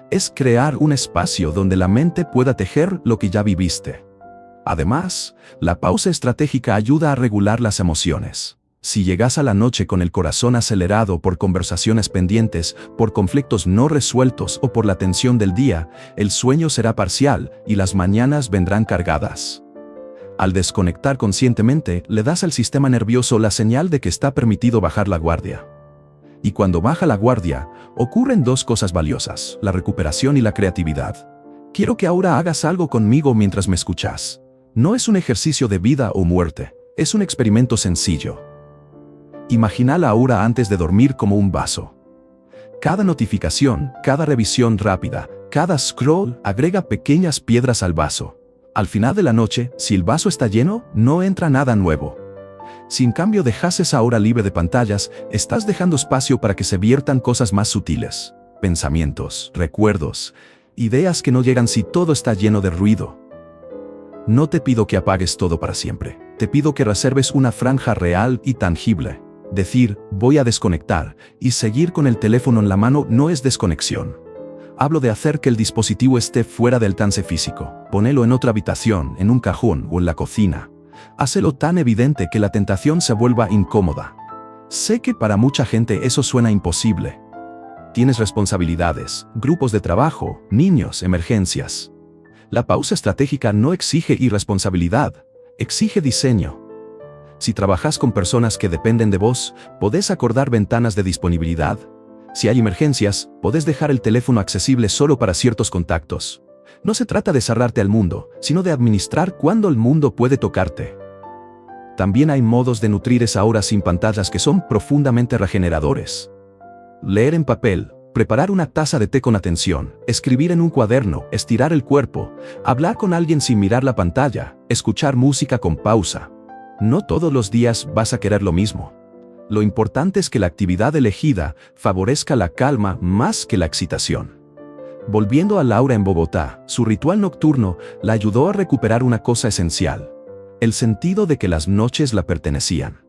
Es crear un espacio donde la mente pueda tejer lo que ya viviste. Además, la pausa estratégica ayuda a regular las emociones. Si llegas a la noche con el corazón acelerado por conversaciones pendientes, por conflictos no resueltos o por la tensión del día, el sueño será parcial y las mañanas vendrán cargadas. Al desconectar conscientemente, le das al sistema nervioso la señal de que está permitido bajar la guardia. Y cuando baja la guardia, ocurren 2 cosas valiosas, la recuperación y la creatividad. Quiero que ahora hagas algo conmigo mientras me escuchas. No es un ejercicio de vida o muerte, es un experimento sencillo. Imagina la hora antes de dormir como un vaso. Cada notificación, cada revisión rápida, cada scroll agrega pequeñas piedras al vaso. Al final de la noche, si el vaso está lleno, no entra nada nuevo. Si en cambio dejas esa hora libre de pantallas, estás dejando espacio para que se viertan cosas más sutiles. Pensamientos, recuerdos, ideas que no llegan si todo está lleno de ruido. No te pido que apagues todo para siempre. Te pido que reserves una franja real y tangible. Decir, voy a desconectar, y seguir con el teléfono en la mano no es desconexión. Hablo de hacer que el dispositivo esté fuera del alcance físico. Ponelo en otra habitación, en un cajón o en la cocina. Hácelo tan evidente que la tentación se vuelva incómoda. Sé que para mucha gente eso suena imposible. Tienes responsabilidades, grupos de trabajo, niños, emergencias. La pausa estratégica no exige irresponsabilidad, exige diseño. Si trabajas con personas que dependen de vos, podés acordar ventanas de disponibilidad. Si hay emergencias, podés dejar el teléfono accesible solo para ciertos contactos. No se trata de cerrarte al mundo, sino de administrar cuándo el mundo puede tocarte. También hay modos de nutrir esa hora sin pantallas que son profundamente regeneradores. Leer en papel, preparar una taza de té con atención, escribir en un cuaderno, estirar el cuerpo, hablar con alguien sin mirar la pantalla, escuchar música con pausa. No todos los días vas a querer lo mismo. Lo importante es que la actividad elegida favorezca la calma más que la excitación. Volviendo a Laura en Bogotá, su ritual nocturno la ayudó a recuperar una cosa esencial: el sentido de que las noches la pertenecían.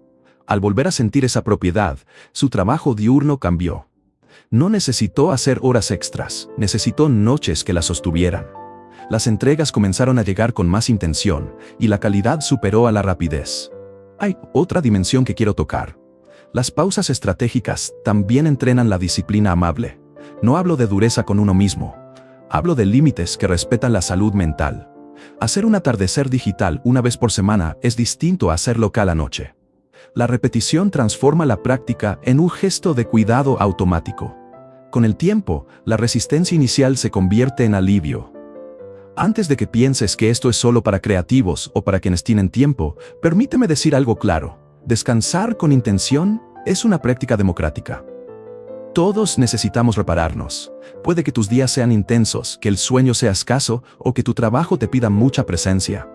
Al volver a sentir esa propiedad, su trabajo diurno cambió. No necesitó hacer horas extras, necesitó noches que la sostuvieran. Las entregas comenzaron a llegar con más intención, y la calidad superó a la rapidez. Hay otra dimensión que quiero tocar. Las pausas estratégicas también entrenan la disciplina amable. No hablo de dureza con uno mismo. Hablo de límites que respetan la salud mental. Hacer un atardecer digital una vez por semana es distinto a hacerlo cada noche. La repetición transforma la práctica en un gesto de cuidado automático. Con el tiempo, la resistencia inicial se convierte en alivio. Antes de que pienses que esto es solo para creativos o para quienes tienen tiempo, permíteme decir algo claro. Descansar con intención es una práctica democrática. Todos necesitamos repararnos. Puede que tus días sean intensos, que el sueño sea escaso o que tu trabajo te pida mucha presencia.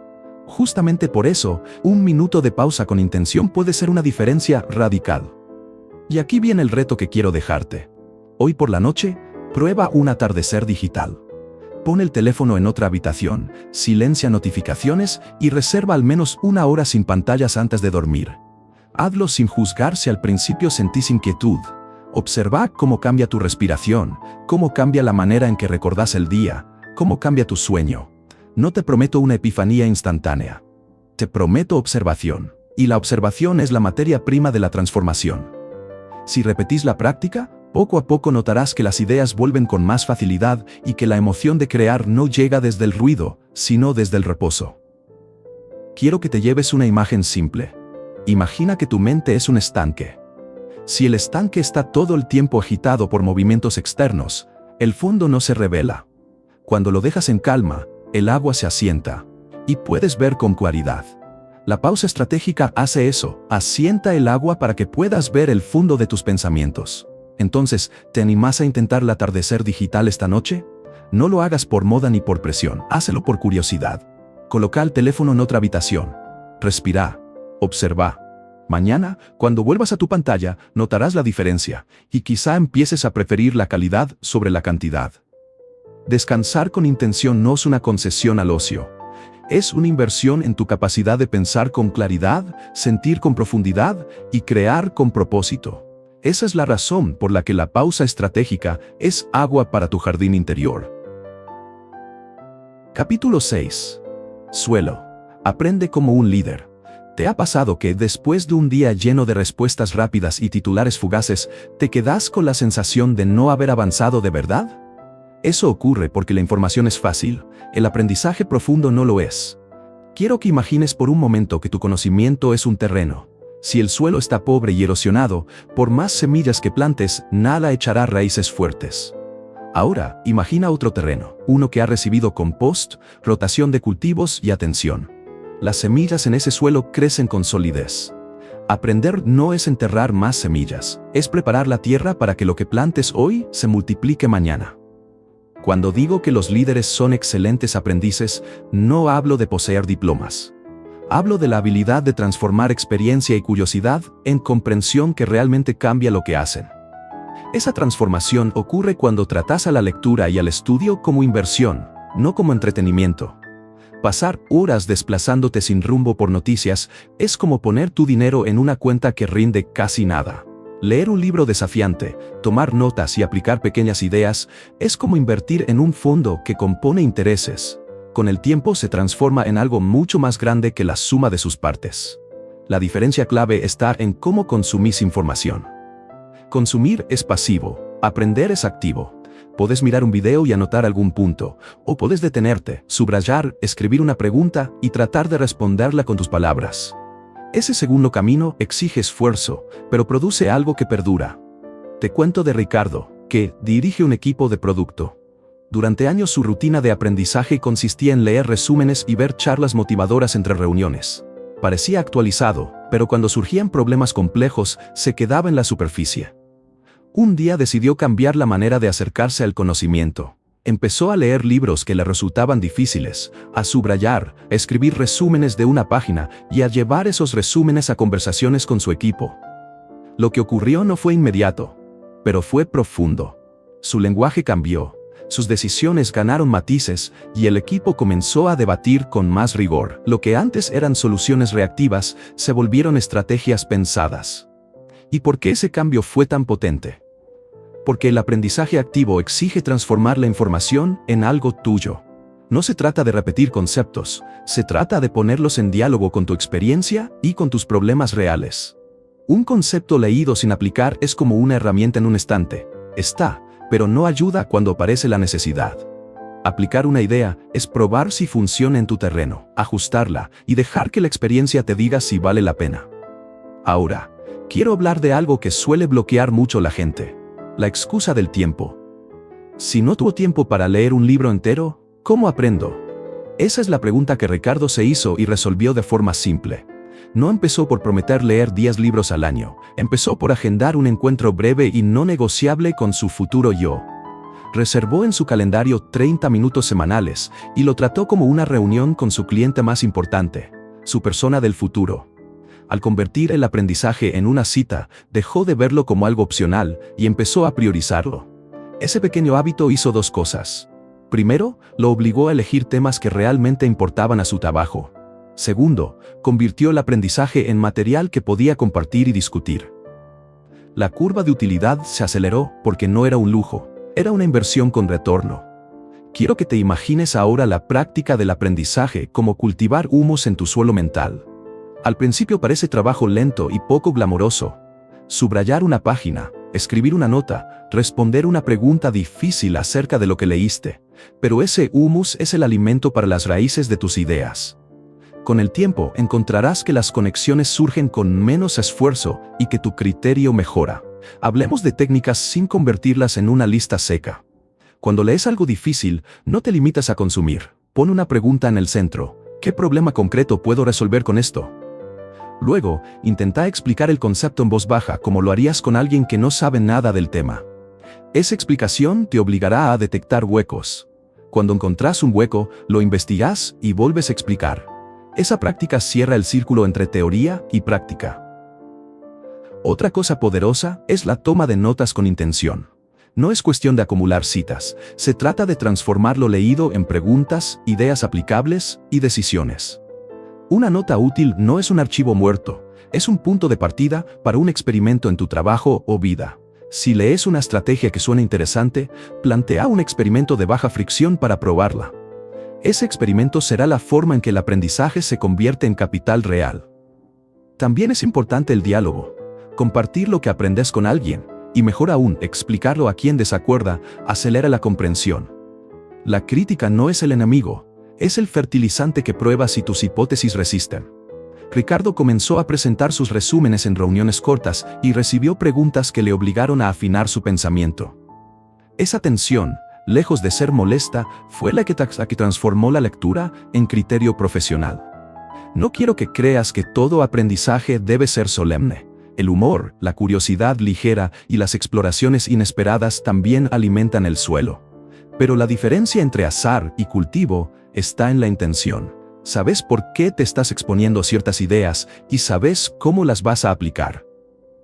Justamente por eso, un minuto de pausa con intención puede ser una diferencia radical. Y aquí viene el reto que quiero dejarte. Hoy por la noche, prueba un atardecer digital. Pon el teléfono en otra habitación, silencia notificaciones y reserva al menos una hora sin pantallas antes de dormir. Hazlo sin juzgar si al principio sentís inquietud. Observa cómo cambia tu respiración, cómo cambia la manera en que recordás el día, cómo cambia tu sueño. No te prometo una epifanía instantánea. Te prometo observación. Y la observación es la materia prima de la transformación. Si repetís la práctica, poco a poco notarás que las ideas vuelven con más facilidad y que la emoción de crear no llega desde el ruido, sino desde el reposo. Quiero que te lleves una imagen simple. Imagina que tu mente es un estanque. Si el estanque está todo el tiempo agitado por movimientos externos, el fondo no se revela. Cuando lo dejas en calma, el agua se asienta y puedes ver con claridad. La pausa estratégica hace eso, asienta el agua para que puedas ver el fondo de tus pensamientos. Entonces, ¿te animás a intentar el atardecer digital esta noche? No lo hagas por moda ni por presión, hazlo por curiosidad. Coloca el teléfono en otra habitación. Respira. Observa. Mañana, cuando vuelvas a tu pantalla, notarás la diferencia, y quizá empieces a preferir la calidad sobre la cantidad. Descansar con intención no es una concesión al ocio. Es una inversión en tu capacidad de pensar con claridad, sentir con profundidad y crear con propósito. Esa es la razón por la que la pausa estratégica es agua para tu jardín interior. Capítulo 6. Suelo. Aprende como un líder. ¿Te ha pasado que después de un día lleno de respuestas rápidas y titulares fugaces, te quedas con la sensación de no haber avanzado de verdad? Eso ocurre porque la información es fácil, el aprendizaje profundo no lo es. Quiero que imagines por un momento que tu conocimiento es un terreno. Si el suelo está pobre y erosionado, por más semillas que plantes, nada echará raíces fuertes. Ahora, imagina otro terreno, uno que ha recibido compost, rotación de cultivos y atención. Las semillas en ese suelo crecen con solidez. Aprender no es enterrar más semillas, es preparar la tierra para que lo que plantes hoy se multiplique mañana. Cuando digo que los líderes son excelentes aprendices, no hablo de poseer diplomas. Hablo de la habilidad de transformar experiencia y curiosidad en comprensión que realmente cambia lo que hacen. Esa transformación ocurre cuando tratas a la lectura y al estudio como inversión, no como entretenimiento. Pasar horas desplazándote sin rumbo por noticias es como poner tu dinero en una cuenta que rinde casi nada. Leer un libro desafiante, tomar notas y aplicar pequeñas ideas es como invertir en un fondo que compone intereses. Con el tiempo se transforma en algo mucho más grande que la suma de sus partes. La diferencia clave está en cómo consumís información. Consumir es pasivo, aprender es activo. Puedes mirar un video y anotar algún punto, o puedes detenerte, subrayar, escribir una pregunta y tratar de responderla con tus palabras. Ese segundo camino exige esfuerzo, pero produce algo que perdura. Te cuento de Ricardo, que dirige un equipo de producto. Durante años su rutina de aprendizaje consistía en leer resúmenes y ver charlas motivadoras entre reuniones. Parecía actualizado, pero cuando surgían problemas complejos, se quedaba en la superficie. Un día decidió cambiar la manera de acercarse al conocimiento. Empezó a leer libros que le resultaban difíciles, a subrayar, a escribir resúmenes de una página y a llevar esos resúmenes a conversaciones con su equipo. Lo que ocurrió no fue inmediato, pero fue profundo. Su lenguaje cambió, sus decisiones ganaron matices y el equipo comenzó a debatir con más rigor. Lo que antes eran soluciones reactivas se volvieron estrategias pensadas. ¿Y por qué ese cambio fue tan potente? Porque el aprendizaje activo exige transformar la información en algo tuyo. No se trata de repetir conceptos, se trata de ponerlos en diálogo con tu experiencia y con tus problemas reales. Un concepto leído sin aplicar es como una herramienta en un estante. Está, pero no ayuda cuando aparece la necesidad. Aplicar una idea es probar si funciona en tu terreno, ajustarla y dejar que la experiencia te diga si vale la pena. Ahora, quiero hablar de algo que suele bloquear mucho la gente. La excusa del tiempo. Si no tuvo tiempo para leer un libro entero, ¿cómo aprendo? Esa es la pregunta que Ricardo se hizo y resolvió de forma simple. No empezó por prometer leer 10 libros al año, empezó por agendar un encuentro breve y no negociable con su futuro yo. Reservó en su calendario 30 minutos semanales y lo trató como una reunión con su cliente más importante, su persona del futuro. Al convertir el aprendizaje en una cita, dejó de verlo como algo opcional y empezó a priorizarlo. Ese pequeño hábito hizo dos cosas. Primero, lo obligó a elegir temas que realmente importaban a su trabajo. Segundo, convirtió el aprendizaje en material que podía compartir y discutir. La curva de utilidad se aceleró porque no era un lujo, era una inversión con retorno. Quiero que te imagines ahora la práctica del aprendizaje como cultivar humus en tu suelo mental. Al principio parece trabajo lento y poco glamoroso. Subrayar una página, escribir una nota, responder una pregunta difícil acerca de lo que leíste. Pero ese humus es el alimento para las raíces de tus ideas. Con el tiempo encontrarás que las conexiones surgen con menos esfuerzo y que tu criterio mejora. Hablemos de técnicas sin convertirlas en una lista seca. Cuando lees algo difícil, no te limitas a consumir. Pon una pregunta en el centro. ¿Qué problema concreto puedo resolver con esto? Luego, intenta explicar el concepto en voz baja como lo harías con alguien que no sabe nada del tema. Esa explicación te obligará a detectar huecos. Cuando encontrás un hueco, lo investigas y vuelves a explicar. Esa práctica cierra el círculo entre teoría y práctica. Otra cosa poderosa es la toma de notas con intención. No es cuestión de acumular citas, se trata de transformar lo leído en preguntas, ideas aplicables y decisiones. Una nota útil no es un archivo muerto, es un punto de partida para un experimento en tu trabajo o vida. Si lees una estrategia que suena interesante, plantea un experimento de baja fricción para probarla. Ese experimento será la forma en que el aprendizaje se convierte en capital real. También es importante el diálogo. Compartir lo que aprendes con alguien, y mejor aún, explicarlo a quien desacuerda, acelera la comprensión. La crítica no es el enemigo. Es el fertilizante que prueba si tus hipótesis resisten. Ricardo comenzó a presentar sus resúmenes en reuniones cortas y recibió preguntas que le obligaron a afinar su pensamiento. Esa tensión, lejos de ser molesta, fue la que transformó la lectura en criterio profesional. No quiero que creas que todo aprendizaje debe ser solemne. El humor, la curiosidad ligera y las exploraciones inesperadas también alimentan el suelo. Pero la diferencia entre azar y cultivo está en la intención. Sabes por qué te estás exponiendo a ciertas ideas y sabes cómo las vas a aplicar.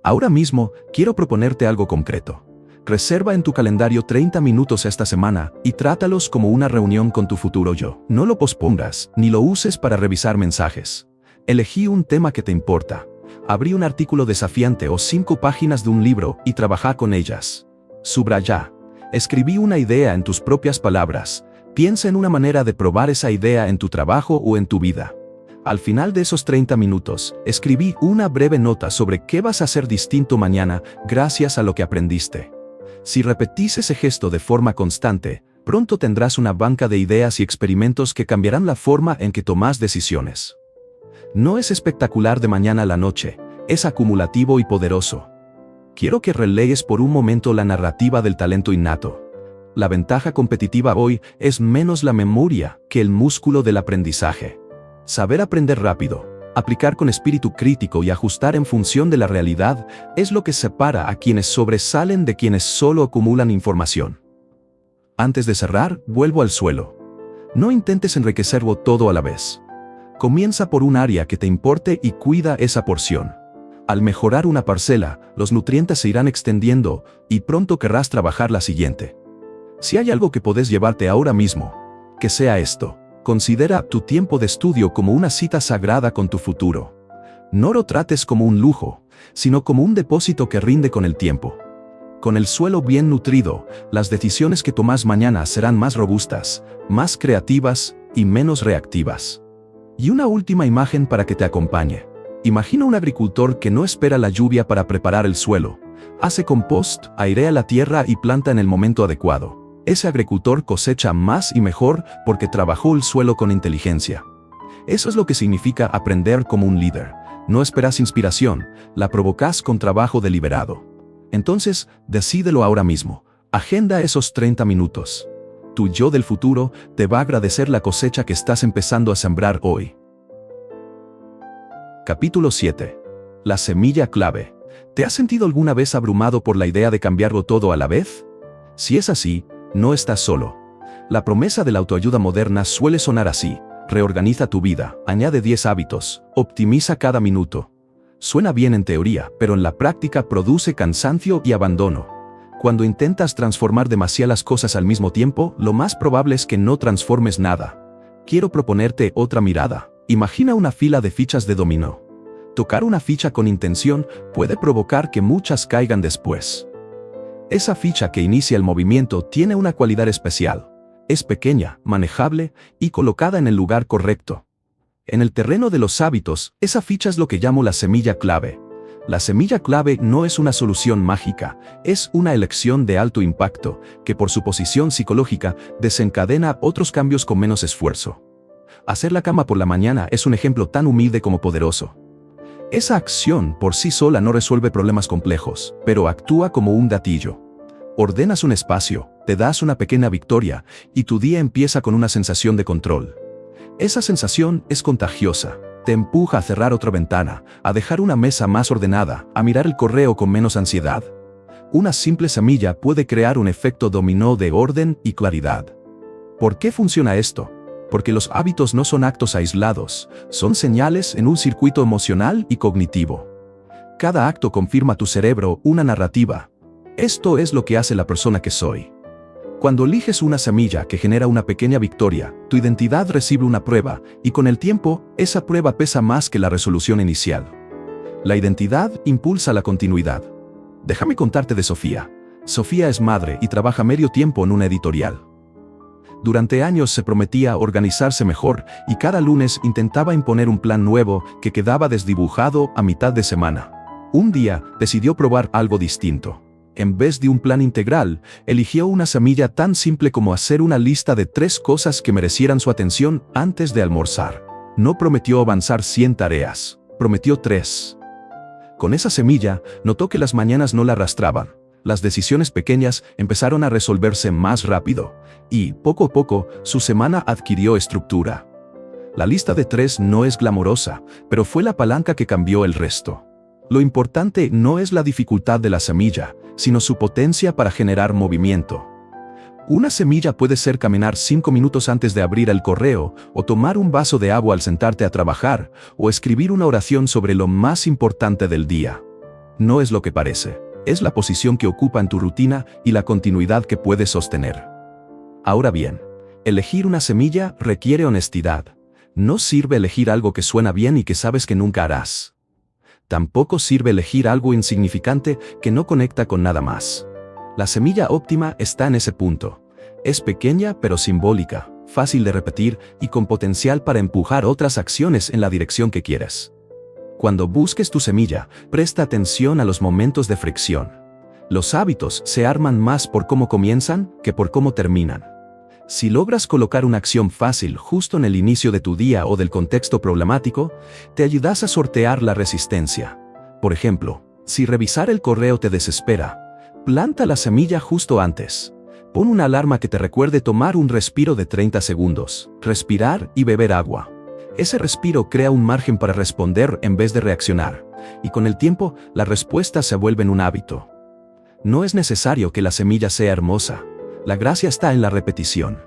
Ahora mismo, quiero proponerte algo concreto. Reserva en tu calendario 30 minutos esta semana y trátalos como una reunión con tu futuro yo. No lo pospongas, ni lo uses para revisar mensajes. Elegí un tema que te importa. Abrí un artículo desafiante o 5 páginas de un libro y trabajá con ellas. Subrayá. Escribí una idea en tus propias palabras. Piensa en una manera de probar esa idea en tu trabajo o en tu vida. Al final de esos 30 minutos, escribí una breve nota sobre qué vas a hacer distinto mañana gracias a lo que aprendiste. Si repetís ese gesto de forma constante, pronto tendrás una banca de ideas y experimentos que cambiarán la forma en que tomás decisiones. No es espectacular de mañana a la noche, es acumulativo y poderoso. Quiero que relees por un momento la narrativa del talento innato. La ventaja competitiva hoy es menos la memoria que el músculo del aprendizaje. Saber aprender rápido, aplicar con espíritu crítico y ajustar en función de la realidad es lo que separa a quienes sobresalen de quienes solo acumulan información. Antes de cerrar, vuelvo al suelo. No intentes enriquecerlo todo a la vez. Comienza por un área que te importe y cuida esa porción. Al mejorar una parcela, los nutrientes se irán extendiendo y pronto querrás trabajar la siguiente. Si hay algo que podés llevarte ahora mismo, que sea esto. Considera tu tiempo de estudio como una cita sagrada con tu futuro. No lo trates como un lujo, sino como un depósito que rinde con el tiempo. Con el suelo bien nutrido, las decisiones que tomás mañana serán más robustas, más creativas y menos reactivas. Y una última imagen para que te acompañe. Imagina un agricultor que no espera la lluvia para preparar el suelo. Hace compost, airea la tierra y planta en el momento adecuado. Ese agricultor cosecha más y mejor porque trabajó el suelo con inteligencia. Eso es lo que significa aprender como un líder. No esperas inspiración, la provocas con trabajo deliberado. Entonces, decídelo ahora mismo. Agenda esos 30 minutos. Tu yo del futuro te va a agradecer la cosecha que estás empezando a sembrar hoy. Capítulo 7. La semilla clave. ¿Te has sentido alguna vez abrumado por la idea de cambiarlo todo a la vez? Si es así, no estás solo. La promesa de la autoayuda moderna suele sonar así: reorganiza tu vida, añade 10 hábitos, optimiza cada minuto. Suena bien en teoría, pero en la práctica produce cansancio y abandono. Cuando intentas transformar demasiadas cosas al mismo tiempo, lo más probable es que no transformes nada. Quiero proponerte otra mirada. Imagina una fila de fichas de dominó. Tocar una ficha con intención puede provocar que muchas caigan después. Esa ficha que inicia el movimiento tiene una cualidad especial. Es pequeña, manejable y colocada en el lugar correcto. En el terreno de los hábitos, esa ficha es lo que llamo la semilla clave. La semilla clave no es una solución mágica, es una elección de alto impacto, que por su posición psicológica desencadena otros cambios con menos esfuerzo. Hacer la cama por la mañana es un ejemplo tan humilde como poderoso. Esa acción por sí sola no resuelve problemas complejos, pero actúa como un gatillo. Ordenas un espacio, te das una pequeña victoria, y tu día empieza con una sensación de control. Esa sensación es contagiosa. Te empuja a cerrar otra ventana, a dejar una mesa más ordenada, a mirar el correo con menos ansiedad. Una simple semilla puede crear un efecto dominó de orden y claridad. ¿Por qué funciona esto? Porque los hábitos no son actos aislados, son señales en un circuito emocional y cognitivo. Cada acto confirma a tu cerebro una narrativa. Esto es lo que hace la persona que soy. Cuando eliges una semilla que genera una pequeña victoria, tu identidad recibe una prueba, y con el tiempo, esa prueba pesa más que la resolución inicial. La identidad impulsa la continuidad. Déjame contarte de Sofía. Sofía es madre y trabaja medio tiempo en una editorial. Durante años se prometía organizarse mejor y cada lunes intentaba imponer un plan nuevo que quedaba desdibujado a mitad de semana. Un día decidió probar algo distinto. En vez de un plan integral, eligió una semilla tan simple como hacer una lista de 3 cosas que merecieran su atención antes de almorzar. No prometió avanzar 100 tareas, prometió 3. Con esa semilla, notó que las mañanas no la arrastraban. Las decisiones pequeñas empezaron a resolverse más rápido, y, poco a poco, su semana adquirió estructura. La lista de 3 no es glamorosa, pero fue la palanca que cambió el resto. Lo importante no es la dificultad de la semilla, sino su potencia para generar movimiento. Una semilla puede ser caminar 5 minutos antes de abrir el correo, o tomar un vaso de agua al sentarte a trabajar, o escribir una oración sobre lo más importante del día. No es lo que parece. Es la posición que ocupa en tu rutina y la continuidad que puedes sostener. Ahora bien, elegir una semilla requiere honestidad. No sirve elegir algo que suena bien y que sabes que nunca harás. Tampoco sirve elegir algo insignificante que no conecta con nada más. La semilla óptima está en ese punto. Es pequeña pero simbólica, fácil de repetir y con potencial para empujar otras acciones en la dirección que quieres. Cuando busques tu semilla, presta atención a los momentos de fricción. Los hábitos se arman más por cómo comienzan que por cómo terminan. Si logras colocar una acción fácil justo en el inicio de tu día o del contexto problemático, te ayudas a sortear la resistencia. Por ejemplo, si revisar el correo te desespera, planta la semilla justo antes. Pon una alarma que te recuerde tomar un respiro de 30 segundos, respirar y beber agua. Ese respiro crea un margen para responder en vez de reaccionar, y con el tiempo, las respuestas se vuelven un hábito. No es necesario que la semilla sea hermosa. La gracia está en la repetición.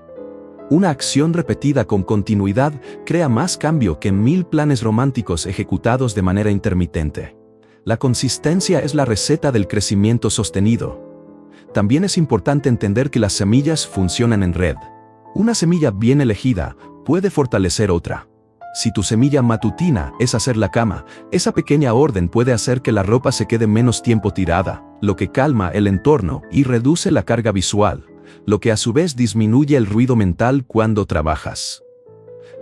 Una acción repetida con continuidad crea más cambio que 1000 planes románticos ejecutados de manera intermitente. La consistencia es la receta del crecimiento sostenido. También es importante entender que las semillas funcionan en red. Una semilla bien elegida puede fortalecer otra. Si tu semilla matutina es hacer la cama, esa pequeña orden puede hacer que la ropa se quede menos tiempo tirada, lo que calma el entorno y reduce la carga visual, lo que a su vez disminuye el ruido mental cuando trabajas.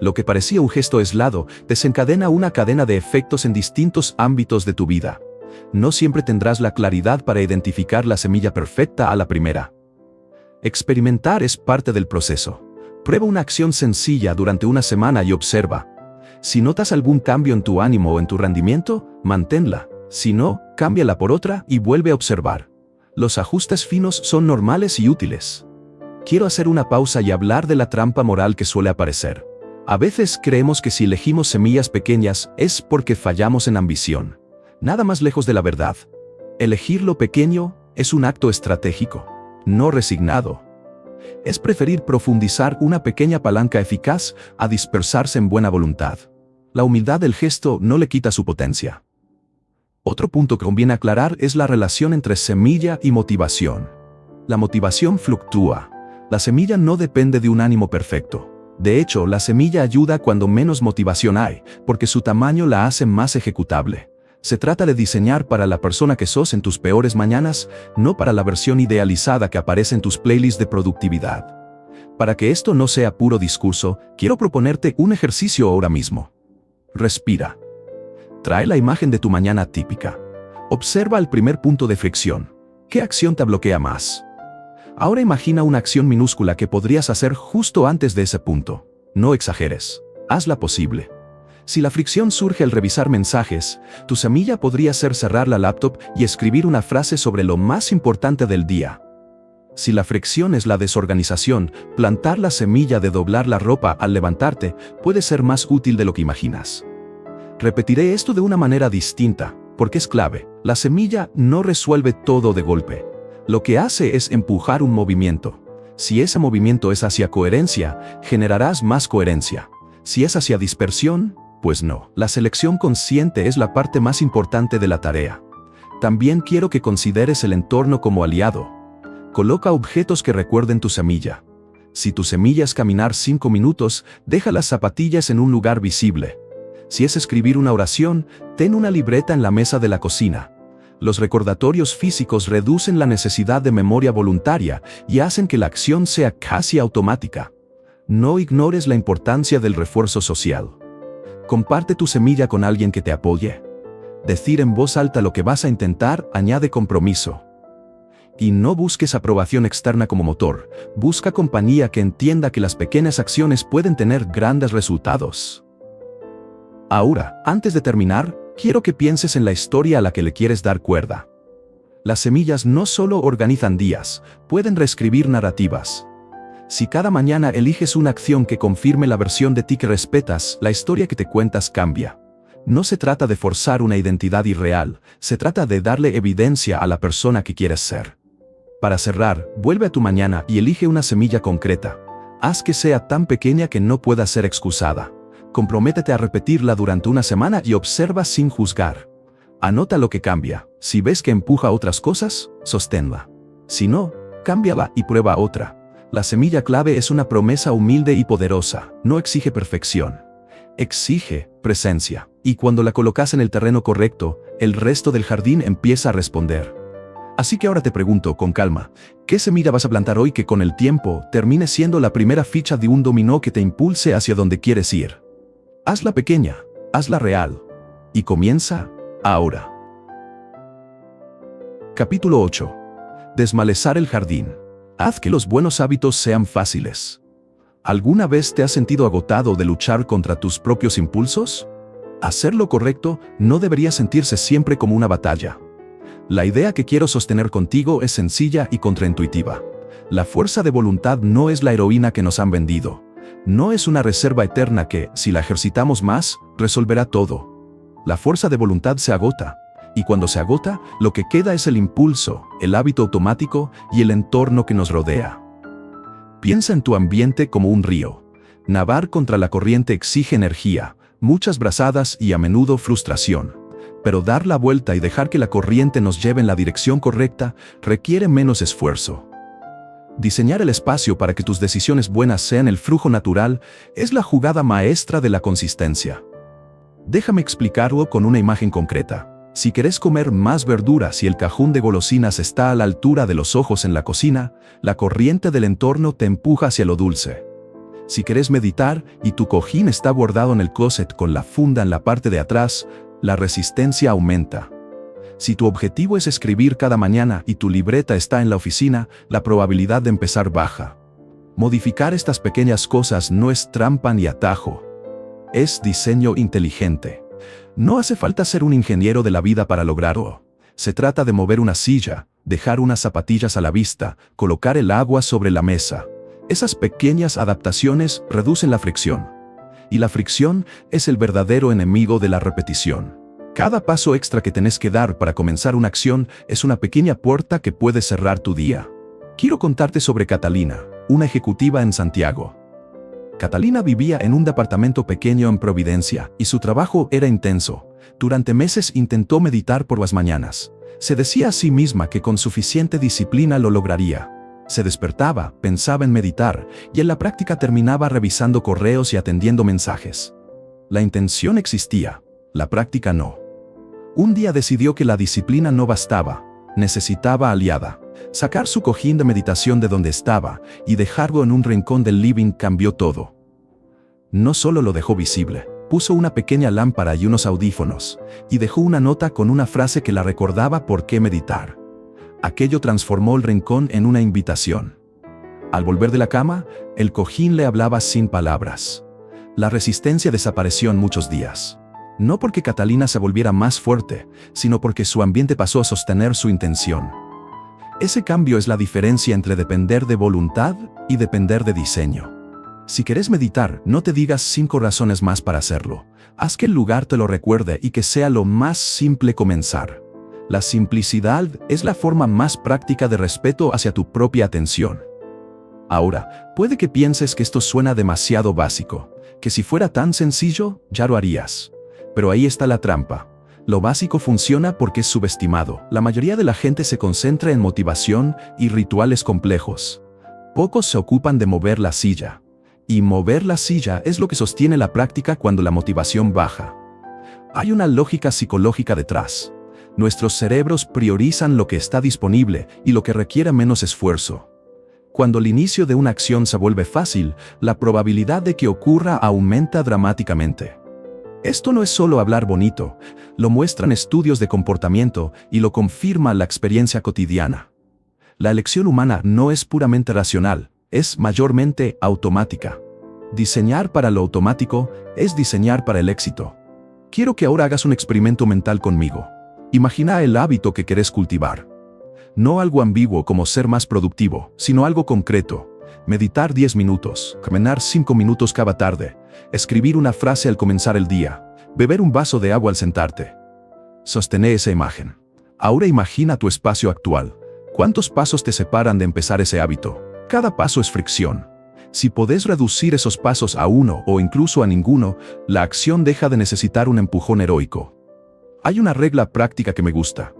Lo que parecía un gesto aislado desencadena una cadena de efectos en distintos ámbitos de tu vida. No siempre tendrás la claridad para identificar la semilla perfecta a la primera. Experimentar es parte del proceso. Prueba una acción sencilla durante una semana y observa. Si notas algún cambio en tu ánimo o en tu rendimiento, manténla. Si no, cámbiala por otra y vuelve a observar. Los ajustes finos son normales y útiles. Quiero hacer una pausa y hablar de la trampa moral que suele aparecer. A veces creemos que si elegimos semillas pequeñas es porque fallamos en ambición. Nada más lejos de la verdad. Elegir lo pequeño es un acto estratégico, no resignado. Es preferir profundizar una pequeña palanca eficaz a dispersarse en buena voluntad. La humildad del gesto no le quita su potencia. Otro punto que conviene aclarar es la relación entre semilla y motivación. La motivación fluctúa. La semilla no depende de un ánimo perfecto. De hecho, la semilla ayuda cuando menos motivación hay, porque su tamaño la hace más ejecutable. Se trata de diseñar para la persona que sos en tus peores mañanas, no para la versión idealizada que aparece en tus playlists de productividad. Para que esto no sea puro discurso, quiero proponerte un ejercicio ahora mismo. Respira. Trae la imagen de tu mañana típica. Observa el primer punto de fricción. ¿Qué acción te bloquea más? Ahora imagina una acción minúscula que podrías hacer justo antes de ese punto. No exageres. Hazla posible. Si la fricción surge al revisar mensajes, tu semilla podría ser cerrar la laptop y escribir una frase sobre lo más importante del día. Si la fricción es la desorganización, plantar la semilla de doblar la ropa al levantarte puede ser más útil de lo que imaginas. Repetiré esto de una manera distinta, porque es clave. La semilla no resuelve todo de golpe. Lo que hace es empujar un movimiento. Si ese movimiento es hacia coherencia, generarás más coherencia. Si es hacia dispersión, pues no. La selección consciente es la parte más importante de la tarea. También quiero que consideres el entorno como aliado. Coloca objetos que recuerden tu semilla. Si tu semilla es caminar 5 minutos, deja las zapatillas en un lugar visible. Si es escribir una oración, ten una libreta en la mesa de la cocina. Los recordatorios físicos reducen la necesidad de memoria voluntaria y hacen que la acción sea casi automática. No ignores la importancia del refuerzo social. Comparte tu semilla con alguien que te apoye. Decir en voz alta lo que vas a intentar añade compromiso. Y no busques aprobación externa como motor, busca compañía que entienda que las pequeñas acciones pueden tener grandes resultados. Ahora, antes de terminar, quiero que pienses en la historia a la que le quieres dar cuerda. Las semillas no solo organizan días, pueden reescribir narrativas. Si cada mañana eliges una acción que confirme la versión de ti que respetas, la historia que te cuentas cambia. No se trata de forzar una identidad irreal, se trata de darle evidencia a la persona que quieres ser. Para cerrar, vuelve a tu mañana y elige una semilla concreta. Haz que sea tan pequeña que no pueda ser excusada. Comprométete a repetirla durante una semana y observa sin juzgar. Anota lo que cambia. Si ves que empuja otras cosas, sosténla. Si no, cámbiala y prueba otra. La semilla clave es una promesa humilde y poderosa. No exige perfección. Exige presencia. Y cuando la colocas en el terreno correcto, el resto del jardín empieza a responder. Así que ahora te pregunto con calma, ¿qué semilla vas a plantar hoy que con el tiempo termine siendo la primera ficha de un dominó que te impulse hacia donde quieres ir? Hazla pequeña, hazla real. Y comienza ahora. Capítulo 8. Desmalezar el jardín. Haz que los buenos hábitos sean fáciles. ¿Alguna vez te has sentido agotado de luchar contra tus propios impulsos? Hacer lo correcto no debería sentirse siempre como una batalla. La idea que quiero sostener contigo es sencilla y contraintuitiva. La fuerza de voluntad no es la heroína que nos han vendido. No es una reserva eterna que, si la ejercitamos más, resolverá todo. La fuerza de voluntad se agota. Y cuando se agota, lo que queda es el impulso, el hábito automático y el entorno que nos rodea. Piensa en tu ambiente como un río. Nadar contra la corriente exige energía, muchas brazadas y a menudo frustración. Pero dar la vuelta y dejar que la corriente nos lleve en la dirección correcta requiere menos esfuerzo. Diseñar el espacio para que tus decisiones buenas sean el flujo natural es la jugada maestra de la consistencia. Déjame explicarlo con una imagen concreta. Si querés comer más verduras y el cajón de golosinas está a la altura de los ojos en la cocina, la corriente del entorno te empuja hacia lo dulce. Si querés meditar y tu cojín está bordado en el closet con la funda en la parte de atrás, la resistencia aumenta. Si tu objetivo es escribir cada mañana y tu libreta está en la oficina, la probabilidad de empezar baja. Modificar estas pequeñas cosas no es trampa ni atajo. Es diseño inteligente. No hace falta ser un ingeniero de la vida para lograrlo. Se trata de mover una silla, dejar unas zapatillas a la vista, colocar el agua sobre la mesa. Esas pequeñas adaptaciones reducen la fricción. Y la fricción es el verdadero enemigo de la repetición. Cada paso extra que tenés que dar para comenzar una acción es una pequeña puerta que puede cerrar tu día. Quiero contarte sobre Catalina, una ejecutiva en Santiago. Catalina vivía en un departamento pequeño en Providencia y su trabajo era intenso. Durante meses intentó meditar por las mañanas. Se decía a sí misma que con suficiente disciplina lo lograría. Se despertaba, pensaba en meditar y en la práctica terminaba revisando correos y atendiendo mensajes. La intención existía, la práctica no. Un día decidió que la disciplina no bastaba, necesitaba aliada. Sacar su cojín de meditación de donde estaba y dejarlo en un rincón del living cambió todo. No solo lo dejó visible, puso una pequeña lámpara y unos audífonos, y dejó una nota con una frase que la recordaba por qué meditar. Aquello transformó el rincón en una invitación. Al volver de la cama, el cojín le hablaba sin palabras. La resistencia desapareció en muchos días. No porque Catalina se volviera más fuerte, sino porque su ambiente pasó a sostener su intención. Ese cambio es la diferencia entre depender de voluntad y depender de diseño. Si querés meditar, no te digas 5 razones más para hacerlo. Haz que el lugar te lo recuerde y que sea lo más simple comenzar. La simplicidad es la forma más práctica de respeto hacia tu propia atención. Ahora, puede que pienses que esto suena demasiado básico, que si fuera tan sencillo, ya lo harías. Pero ahí está la trampa. Lo básico funciona porque es subestimado. La mayoría de la gente se concentra en motivación y rituales complejos. Pocos se ocupan de mover la silla. Y mover la silla es lo que sostiene la práctica cuando la motivación baja. Hay una lógica psicológica detrás. Nuestros cerebros priorizan lo que está disponible y lo que requiere menos esfuerzo. Cuando el inicio de una acción se vuelve fácil, la probabilidad de que ocurra aumenta dramáticamente. Esto no es solo hablar bonito, lo muestran estudios de comportamiento y lo confirma la experiencia cotidiana. La elección humana no es puramente racional, es mayormente automática. Diseñar para lo automático es diseñar para el éxito. Quiero que ahora hagas un experimento mental conmigo. Imagina el hábito que querés cultivar. No algo ambiguo como ser más productivo, sino algo concreto. Meditar 10 minutos, caminar 5 minutos cada tarde, escribir una frase al comenzar el día, beber un vaso de agua al sentarte. Sostené esa imagen. Ahora imagina tu espacio actual. ¿Cuántos pasos te separan de empezar ese hábito? Cada paso es fricción. Si podés reducir esos pasos a 1 o incluso a ninguno, la acción deja de necesitar un empujón heroico. Hay una regla práctica que me gusta.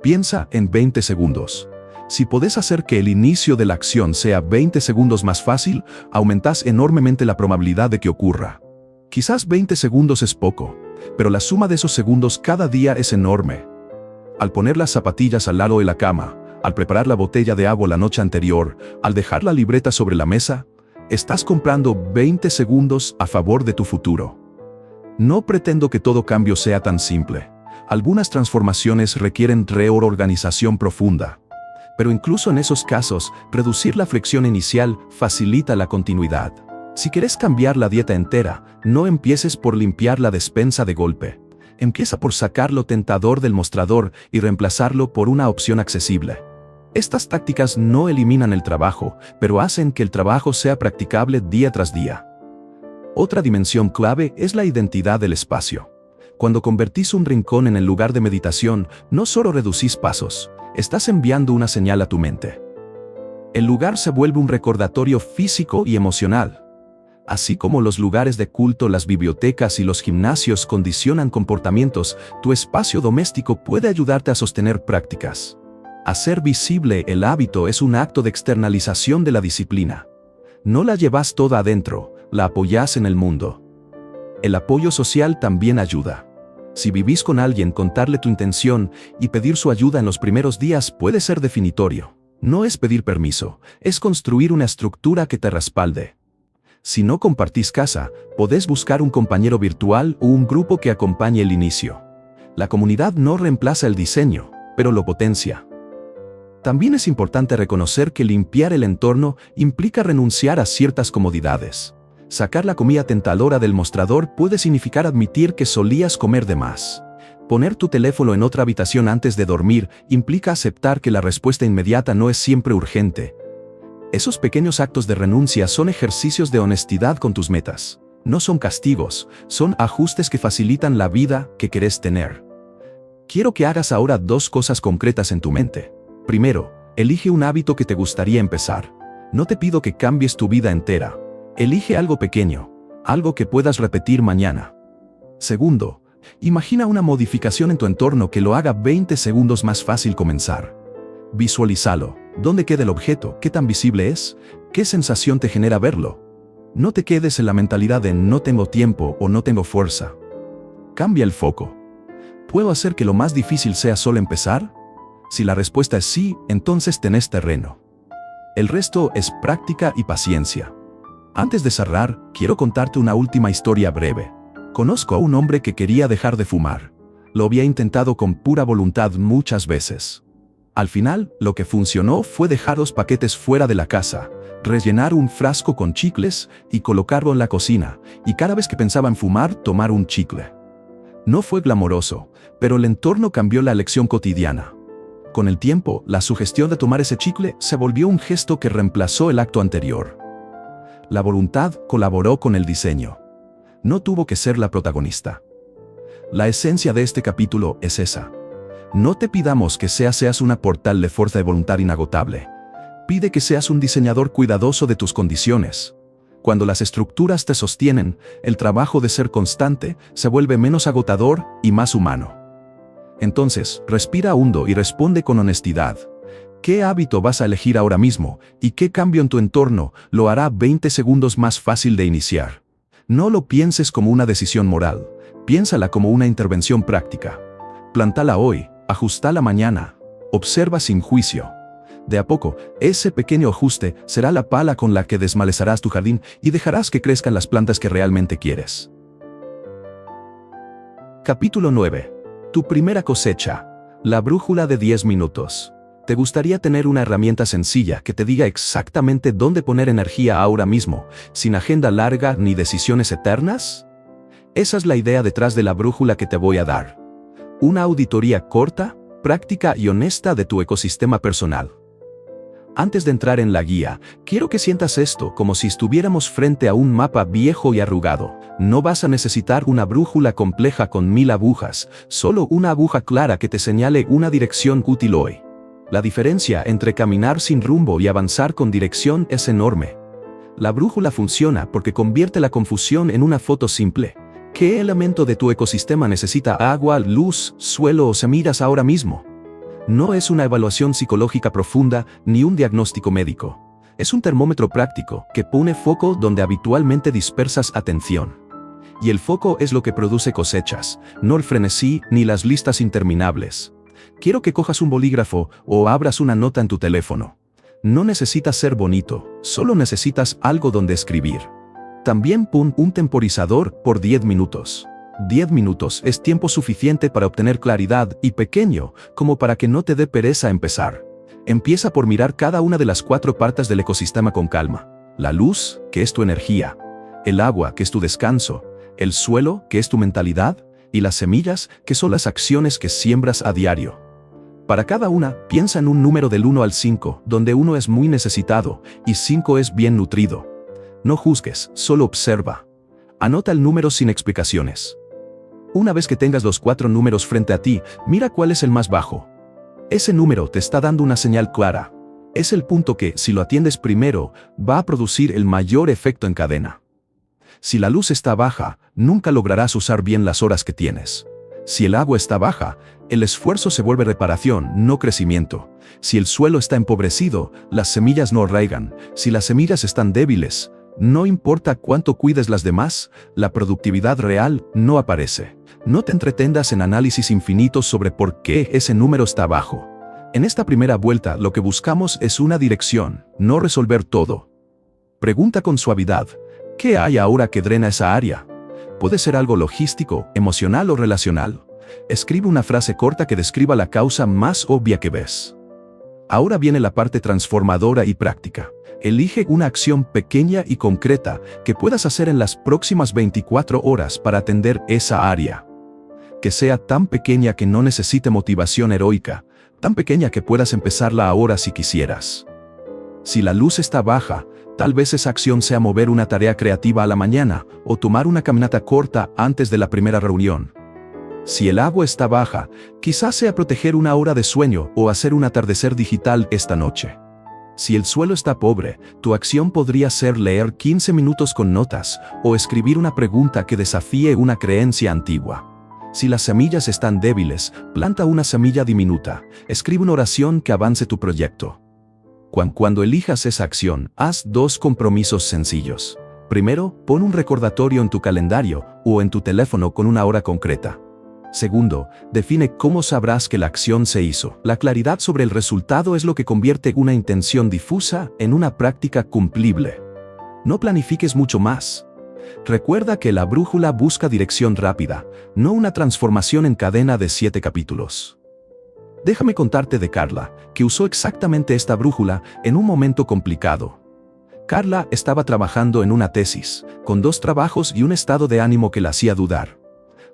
Piensa en 20 segundos. Si podés hacer que el inicio de la acción sea 20 segundos más fácil, aumentás enormemente la probabilidad de que ocurra. Quizás 20 segundos es poco, pero la suma de esos segundos cada día es enorme. Al poner las zapatillas al lado de la cama, al preparar la botella de agua la noche anterior, al dejar la libreta sobre la mesa, estás comprando 20 segundos a favor de tu futuro. No pretendo que todo cambio sea tan simple. Algunas transformaciones requieren reorganización profunda. Pero incluso en esos casos, reducir la fricción inicial facilita la continuidad. Si quieres cambiar la dieta entera, no empieces por limpiar la despensa de golpe. Empieza por sacar lo tentador del mostrador y reemplazarlo por una opción accesible. Estas tácticas no eliminan el trabajo, pero hacen que el trabajo sea practicable día tras día. Otra dimensión clave es la identidad del espacio. Cuando convertís un rincón en el lugar de meditación, no solo reducís pasos, estás enviando una señal a tu mente. El lugar se vuelve un recordatorio físico y emocional. Así como los lugares de culto, las bibliotecas y los gimnasios condicionan comportamientos, tu espacio doméstico puede ayudarte a sostener prácticas. Hacer visible el hábito es un acto de externalización de la disciplina. No la llevas toda adentro, la apoyas en el mundo. El apoyo social también ayuda. Si vivís con alguien, contarle tu intención y pedir su ayuda en los primeros días puede ser definitorio. No es pedir permiso, es construir una estructura que te respalde. Si no compartís casa, podés buscar un compañero virtual o un grupo que acompañe el inicio. La comunidad no reemplaza el diseño, pero lo potencia. También es importante reconocer que limpiar el entorno implica renunciar a ciertas comodidades. Sacar la comida tentadora del mostrador puede significar admitir que solías comer de más. Poner tu teléfono en otra habitación antes de dormir implica aceptar que la respuesta inmediata no es siempre urgente. Esos pequeños actos de renuncia son ejercicios de honestidad con tus metas. No son castigos, son ajustes que facilitan la vida que querés tener. Quiero que hagas ahora 2 cosas concretas en tu mente. Primero, elige un hábito que te gustaría empezar. No te pido que cambies tu vida entera. Elige algo pequeño, algo que puedas repetir mañana. Segundo, imagina una modificación en tu entorno que lo haga 20 segundos más fácil comenzar. Visualízalo. ¿Dónde queda el objeto? ¿Qué tan visible es? ¿Qué sensación te genera verlo? No te quedes en la mentalidad de no tengo tiempo o no tengo fuerza. Cambia el foco. ¿Puedo hacer que lo más difícil sea solo empezar? Si la respuesta es sí, entonces tenés terreno. El resto es práctica y paciencia. Antes de cerrar, quiero contarte una última historia breve. Conozco a un hombre que quería dejar de fumar. Lo había intentado con pura voluntad muchas veces. Al final, lo que funcionó fue dejar 2 paquetes fuera de la casa, rellenar un frasco con chicles y colocarlo en la cocina, y cada vez que pensaba en fumar, tomar un chicle. No fue glamoroso, pero el entorno cambió la elección cotidiana. Con el tiempo, la sugestión de tomar ese chicle se volvió un gesto que reemplazó el acto anterior. La voluntad colaboró con el diseño. No tuvo que ser la protagonista. La esencia de este capítulo es esa. No te pidamos que seas una portal de fuerza de voluntad inagotable. Pide que seas un diseñador cuidadoso de tus condiciones. Cuando las estructuras te sostienen, el trabajo de ser constante se vuelve menos agotador y más humano. Entonces, respira hondo y responde con honestidad. ¿Qué hábito vas a elegir ahora mismo y qué cambio en tu entorno lo hará 20 segundos más fácil de iniciar? No lo pienses como una decisión moral, piénsala como una intervención práctica. Plantala hoy, ajustala mañana, observa sin juicio. De a poco, ese pequeño ajuste será la pala con la que desmalezarás tu jardín y dejarás que crezcan las plantas que realmente quieres. Capítulo 9. Tu primera cosecha. La brújula de 10 minutos. ¿Te gustaría tener una herramienta sencilla que te diga exactamente dónde poner energía ahora mismo, sin agenda larga ni decisiones eternas? Esa es la idea detrás de la brújula que te voy a dar. Una auditoría corta, práctica y honesta de tu ecosistema personal. Antes de entrar en la guía, quiero que sientas esto como si estuviéramos frente a un mapa viejo y arrugado. No vas a necesitar una brújula compleja con 1000 agujas, solo una aguja clara que te señale una dirección útil hoy. La diferencia entre caminar sin rumbo y avanzar con dirección es enorme. La brújula funciona porque convierte la confusión en una foto simple. ¿Qué elemento de tu ecosistema necesita agua, luz, suelo o semillas ahora mismo? No es una evaluación psicológica profunda ni un diagnóstico médico. Es un termómetro práctico que pone foco donde habitualmente dispersas atención. Y el foco es lo que produce cosechas, no el frenesí ni las listas interminables. Quiero que cojas un bolígrafo o abras una nota en tu teléfono. No necesitas ser bonito, solo necesitas algo donde escribir. También pon un temporizador por 10 minutos. 10 minutos es tiempo suficiente para obtener claridad y pequeño, como para que no te dé pereza empezar. Empieza por mirar cada una de las 4 partes del ecosistema con calma. La luz, que es tu energía. El agua, que es tu descanso. El suelo, que es tu mentalidad. Y las semillas, que son las acciones que siembras a diario. Para cada una, piensa en un número del 1 al 5, donde 1 es muy necesitado y 5 es bien nutrido. No juzgues, solo observa. Anota el número sin explicaciones. Una vez que tengas los 4 números frente a ti, mira cuál es el más bajo. Ese número te está dando una señal clara. Es el punto que, si lo atiendes primero, va a producir el mayor efecto en cadena. Si la luz está baja, nunca lograrás usar bien las horas que tienes. Si el agua está baja, el esfuerzo se vuelve reparación, no crecimiento. Si el suelo está empobrecido, las semillas no arraigan. Si las semillas están débiles, no importa cuánto cuides las demás, la productividad real no aparece. No te entretengas en análisis infinitos sobre por qué ese número está bajo. En esta primera vuelta lo que buscamos es una dirección, no resolver todo. Pregunta con suavidad, ¿qué hay ahora que drena esa área? Puede ser algo logístico, emocional o relacional. Escribe una frase corta que describa la causa más obvia que ves. Ahora viene la parte transformadora y práctica. Elige una acción pequeña y concreta que puedas hacer en las próximas 24 horas para atender esa área. Que sea tan pequeña que no necesite motivación heroica, tan pequeña que puedas empezarla ahora si quisieras. Si la luz está baja, tal vez esa acción sea mover una tarea creativa a la mañana o tomar una caminata corta antes de la primera reunión. Si el agua está baja, quizás sea proteger una hora de sueño o hacer un atardecer digital esta noche. Si el suelo está pobre, tu acción podría ser leer 15 minutos con notas o escribir una pregunta que desafíe una creencia antigua. Si las semillas están débiles, planta una semilla diminuta, escribe una oración que avance tu proyecto. Cuando elijas esa acción, haz 2 compromisos sencillos. Primero, pon un recordatorio en tu calendario o en tu teléfono con una hora concreta. Segundo, define cómo sabrás que la acción se hizo. La claridad sobre el resultado es lo que convierte una intención difusa en una práctica cumplible. No planifiques mucho más. Recuerda que la brújula busca dirección rápida, no una transformación en cadena de 7 capítulos. Déjame contarte de Carla, que usó exactamente esta brújula en un momento complicado. Carla estaba trabajando en una tesis, con 2 trabajos y un estado de ánimo que la hacía dudar.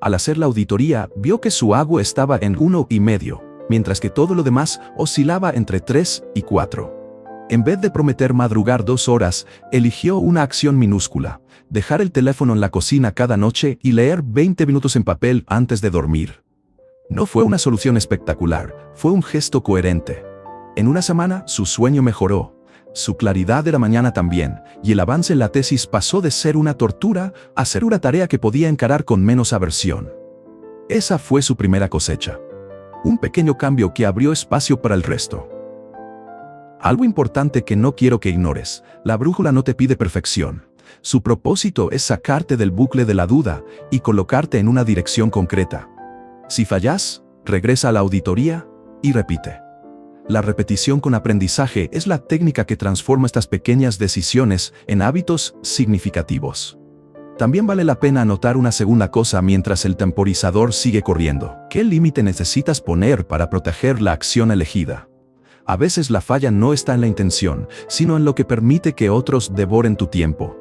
Al hacer la auditoría, vio que su agua estaba en 1,5, mientras que todo lo demás oscilaba entre 3 y 4. En vez de prometer madrugar 2 horas, eligió una acción minúscula: dejar el teléfono en la cocina cada noche y leer 20 minutos en papel antes de dormir. No fue una solución espectacular, fue un gesto coherente. En una semana, su sueño mejoró. Su claridad de la mañana también, y el avance en la tesis pasó de ser una tortura a ser una tarea que podía encarar con menos aversión. Esa fue su primera cosecha. Un pequeño cambio que abrió espacio para el resto. Algo importante que no quiero que ignores: la brújula no te pide perfección. Su propósito es sacarte del bucle de la duda y colocarte en una dirección concreta. Si fallas, regresa a la auditoría y repite. La repetición con aprendizaje es la técnica que transforma estas pequeñas decisiones en hábitos significativos. También vale la pena anotar una segunda cosa mientras el temporizador sigue corriendo. ¿Qué límite necesitas poner para proteger la acción elegida? A veces la falla no está en la intención, sino en lo que permite que otros devoren tu tiempo.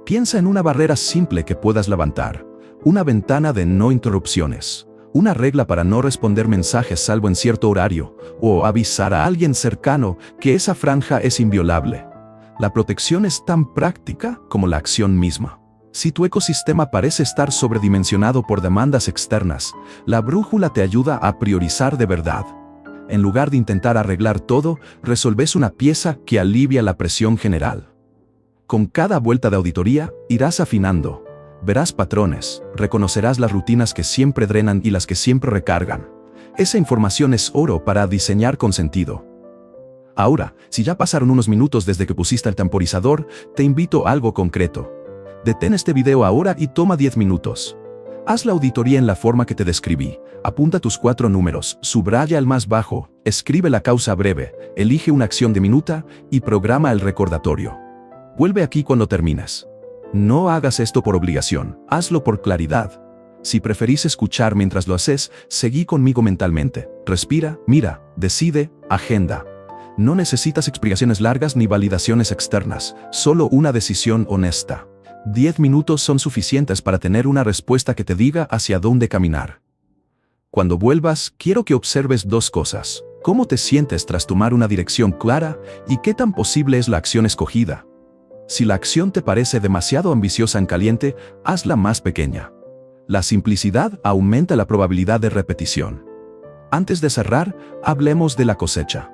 Piensa en una barrera simple que puedas levantar, una ventana de no interrupciones. Una regla para no responder mensajes salvo en cierto horario, o avisar a alguien cercano que esa franja es inviolable. La protección es tan práctica como la acción misma. Si tu ecosistema parece estar sobredimensionado por demandas externas, la brújula te ayuda a priorizar de verdad. En lugar de intentar arreglar todo, resolves una pieza que alivia la presión general. Con cada vuelta de auditoría, irás afinando. Verás patrones, reconocerás las rutinas que siempre drenan y las que siempre recargan. Esa información es oro para diseñar con sentido. Ahora, si ya pasaron unos minutos desde que pusiste el temporizador, te invito a algo concreto. Detén este video ahora y toma 10 minutos. Haz la auditoría en la forma que te describí. Apunta tus 4 números, subraya el más bajo, escribe la causa breve, elige una acción diminuta y programa el recordatorio. Vuelve aquí cuando termines. No hagas esto por obligación, hazlo por claridad. Si preferís escuchar mientras lo haces, seguí conmigo mentalmente. Respira, mira, decide, agenda. No necesitas explicaciones largas ni validaciones externas, solo una decisión honesta. 10 minutos son suficientes para tener una respuesta que te diga hacia dónde caminar. Cuando vuelvas, quiero que observes 2 cosas. ¿Cómo te sientes tras tomar una dirección clara y qué tan posible es la acción escogida? Si la acción te parece demasiado ambiciosa en caliente, hazla más pequeña. La simplicidad aumenta la probabilidad de repetición. Antes de cerrar, hablemos de la cosecha.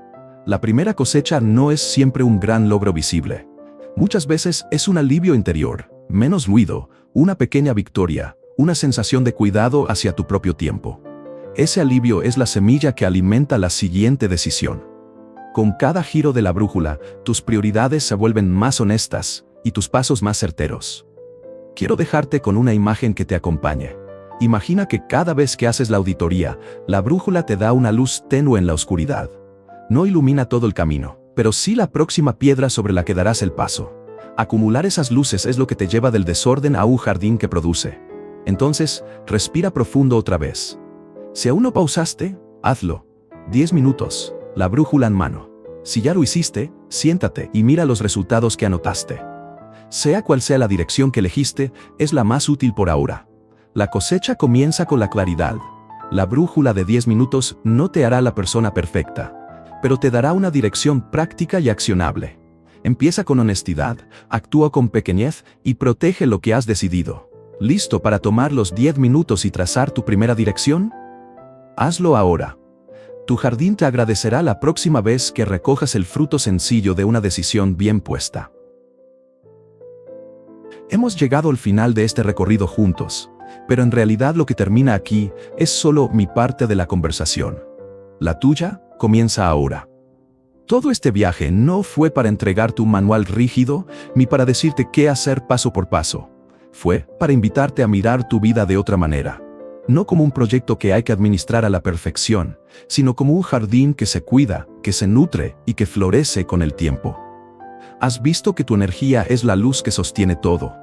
La primera cosecha no es siempre un gran logro visible. Muchas veces es un alivio interior, menos ruido, una pequeña victoria, una sensación de cuidado hacia tu propio tiempo. Ese alivio es la semilla que alimenta la siguiente decisión. Con cada giro de la brújula, tus prioridades se vuelven más honestas y tus pasos más certeros. Quiero dejarte con una imagen que te acompañe. Imagina que cada vez que haces la auditoría, la brújula te da una luz tenue en la oscuridad. No ilumina todo el camino, pero sí la próxima piedra sobre la que darás el paso. Acumular esas luces es lo que te lleva del desorden a un jardín que produce. Entonces, respira profundo otra vez. Si aún no pausaste, hazlo. 10 minutos, la brújula en mano. Si ya lo hiciste, siéntate y mira los resultados que anotaste. Sea cual sea la dirección que elegiste, es la más útil por ahora. La cosecha comienza con la claridad. La brújula de 10 minutos no te hará la persona perfecta, pero te dará una dirección práctica y accionable. Empieza con honestidad, actúa con pequeñez y protege lo que has decidido. ¿Listo para tomar los 10 minutos y trazar tu primera dirección? Hazlo ahora. Tu jardín te agradecerá la próxima vez que recojas el fruto sencillo de una decisión bien puesta. Hemos llegado al final de este recorrido juntos, pero en realidad lo que termina aquí es solo mi parte de la conversación. La tuya comienza ahora. Todo este viaje no fue para entregarte un manual rígido ni para decirte qué hacer paso por paso. Fue para invitarte a mirar tu vida de otra manera. No como un proyecto que hay que administrar a la perfección, sino como un jardín que se cuida, que se nutre y que florece con el tiempo. Has visto que tu energía es la luz que sostiene todo,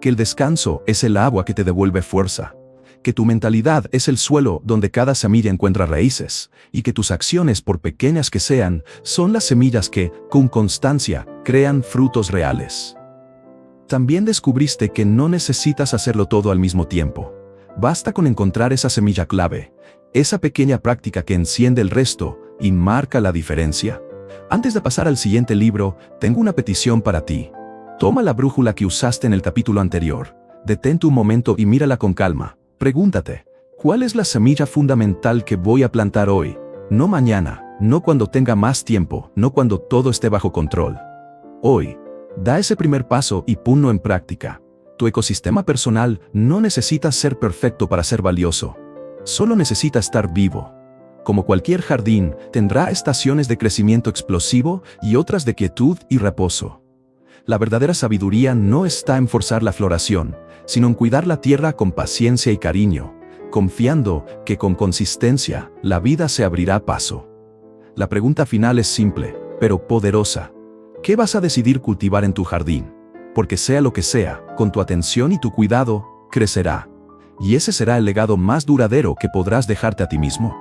que el descanso es el agua que te devuelve fuerza, que tu mentalidad es el suelo donde cada semilla encuentra raíces, y que tus acciones, por pequeñas que sean, son las semillas que, con constancia, crean frutos reales. También descubriste que no necesitas hacerlo todo al mismo tiempo. Basta con encontrar esa semilla clave, esa pequeña práctica que enciende el resto y marca la diferencia. Antes de pasar al siguiente libro, tengo una petición para ti. Toma la brújula que usaste en el capítulo anterior, detente un momento y mírala con calma. Pregúntate, ¿cuál es la semilla fundamental que voy a plantar hoy? No mañana, no cuando tenga más tiempo, no cuando todo esté bajo control. Hoy, da ese primer paso y ponlo en práctica. Tu ecosistema personal no necesita ser perfecto para ser valioso. Solo necesita estar vivo. Como cualquier jardín, tendrá estaciones de crecimiento explosivo y otras de quietud y reposo. La verdadera sabiduría no está en forzar la floración, sino en cuidar la tierra con paciencia y cariño, confiando que con consistencia la vida se abrirá paso. La pregunta final es simple, pero poderosa. ¿Qué vas a decidir cultivar en tu jardín? Porque sea lo que sea, con tu atención y tu cuidado, crecerá. Y ese será el legado más duradero que podrás dejarte a ti mismo.